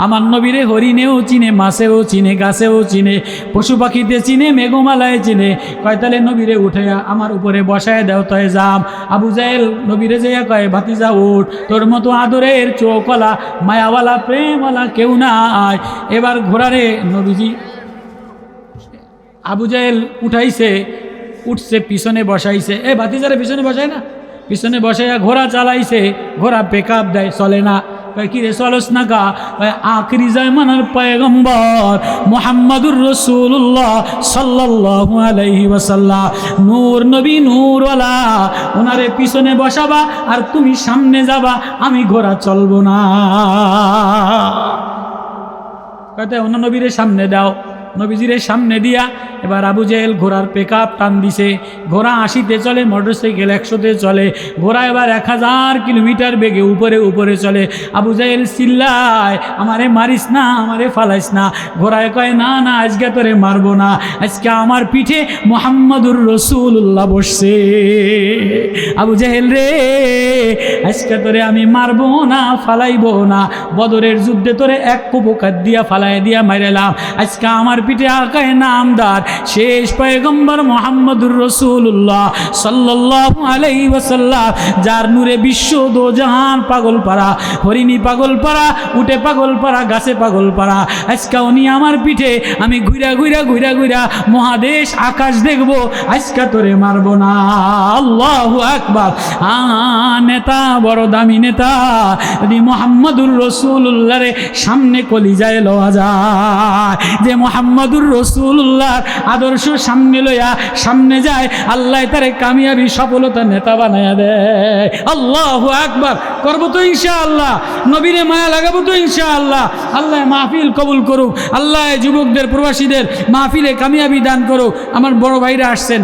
আমার নবীরে হরিণেও চিনে, মাছেও চিনে, গাছেও চিনে, পশু পাখিতে চিনে, মেঘমালায় চিনে। কয় তাহলে নবীরে উঠে আমার উপরে বসায় দেও, তয় যাম। আবু জাহেল নবীরে যাইয়া কয় ভাতিজা উঠ, তোর মতো আদরের চোখওয়ালা মায়াওয়ালা প্রেমওয়ালা কেউ নাই। এবার ঘোড়ারে নবীজি আবু জাহেল উঠাইছে, উঠছে, পিছনে বসাইছে। এ ভাতিজারে পিছনে বসায় না? পিছনে বসাইয়া ঘোড়া চালাইছে। ঘোড়া পেকআপ দেয়, চলে না। কি রে চলস না কা? আখিরি জামানার পয়গম্বর মুহাম্মদুর রাসূলুল্লাহ সাল্লাল্লাহু আলাইহি ওয়াসাল্লাম, নূর নবী, নূরওয়ালা, ওনারে পিছনে বসাবা আর তুমি সামনে যাবা, আমি ঘোড়া চলবো না। কয়টা অন্য নবীরে সামনে দাও। নবীজিরে সামনে দিয়া এবার আবু জাহেল ঘোড়ার পেকআপ টান দিছে। ঘোড়া 80-তে চলে, মোটরসাইকেল 100-তে চলে। ঘোড়া এবার 1000 কিলোমিটার বেগে উপরে উপরে চলে। আবু জাহেল চিল্লায়, আমারে মারিস না, আমারে ফালাইস না। ঘোড়ায় কয় না না, আজকে তোরে মারবো না, আজকে আমার পিঠে মুহাম্মদুর রাসূলুল্লাহ বসছে। আবু জাহেল রে আজকে তোরে আমি মারবো না, ফালাইবো না। বদরের যুদ্ধে তোরে এক কুপকার দিয়া ফালাই দিয়া মাইরালাম, আজকে আমার পিঠে আকায় নামদার শেষ পয়গম্বর মুহাম্মদুর রাসূলুল্লাহ সাল্লাল্লাহু আলাইহি ওয়াসাল্লাম, যার নূরে বিশ্ব দো জাহান পাগল পারা, হরিণী পাগল পারা, উটে পাগল পারা, গাছে পাগল পারা। আজকে উনি আমার পিঠে, আমি ঘুরা ঘুরা ঘুরা ঘুরা মহাদেশ আকাশ দেখবো, আজকে তোরে মারবো না। আল্লাহু আকবার। নেতা বড় দামি নেতা, যদি মুহাম্মদুর রাসূলুল্লাহর সামনে কলিজায় লওয়া যায়, যে মুহাম্মদুর রাসূলুল্লাহর আদর্শ সামনে লইয়া সামনে যায়, আল্লাহ তারে কামিয়াবি সফলতা নেতা বানায়া দেয়। আল্লাহু আকবার। করবো তো ইনশাআল্লাহ, নবীরে মায়া লাগাবো তো ইনশাআল্লাহ। আল্লাহ মাহফিল কবুল করুক, আল্লাহ যুবকদের, প্রবাসীদের মাহফিলে কামিয়াবি দান করুক। আমার বড় ভাইরা আসছেন,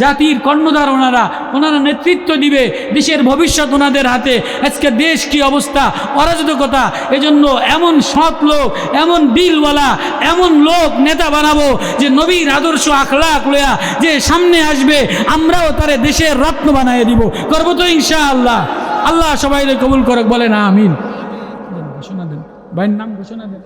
জাতির কর্ণধার ওনারা, ওনারা নেতৃত্ব দিবে, দেশের ভবিষ্যৎ ওনাদের হাতে। আজকে দেশ কি অবস্থা, অরাজকতা। এজন্য এমন সৎ লোক, এমন দিলওয়ালা, এমন লোক নেতা বানাবো যে নবীর আদর্শ আখলাক লয়া যে সামনে আসবে, আমরাও তারে দেশের রত্ন বানায় দিব। করবো তো ইনশাআল্লাহ। আল্লাহ সবাই কবুল করুক, বলে না আমিন। ঘোষণা দেন, ভাইয়ের নাম ঘোষণা দেন।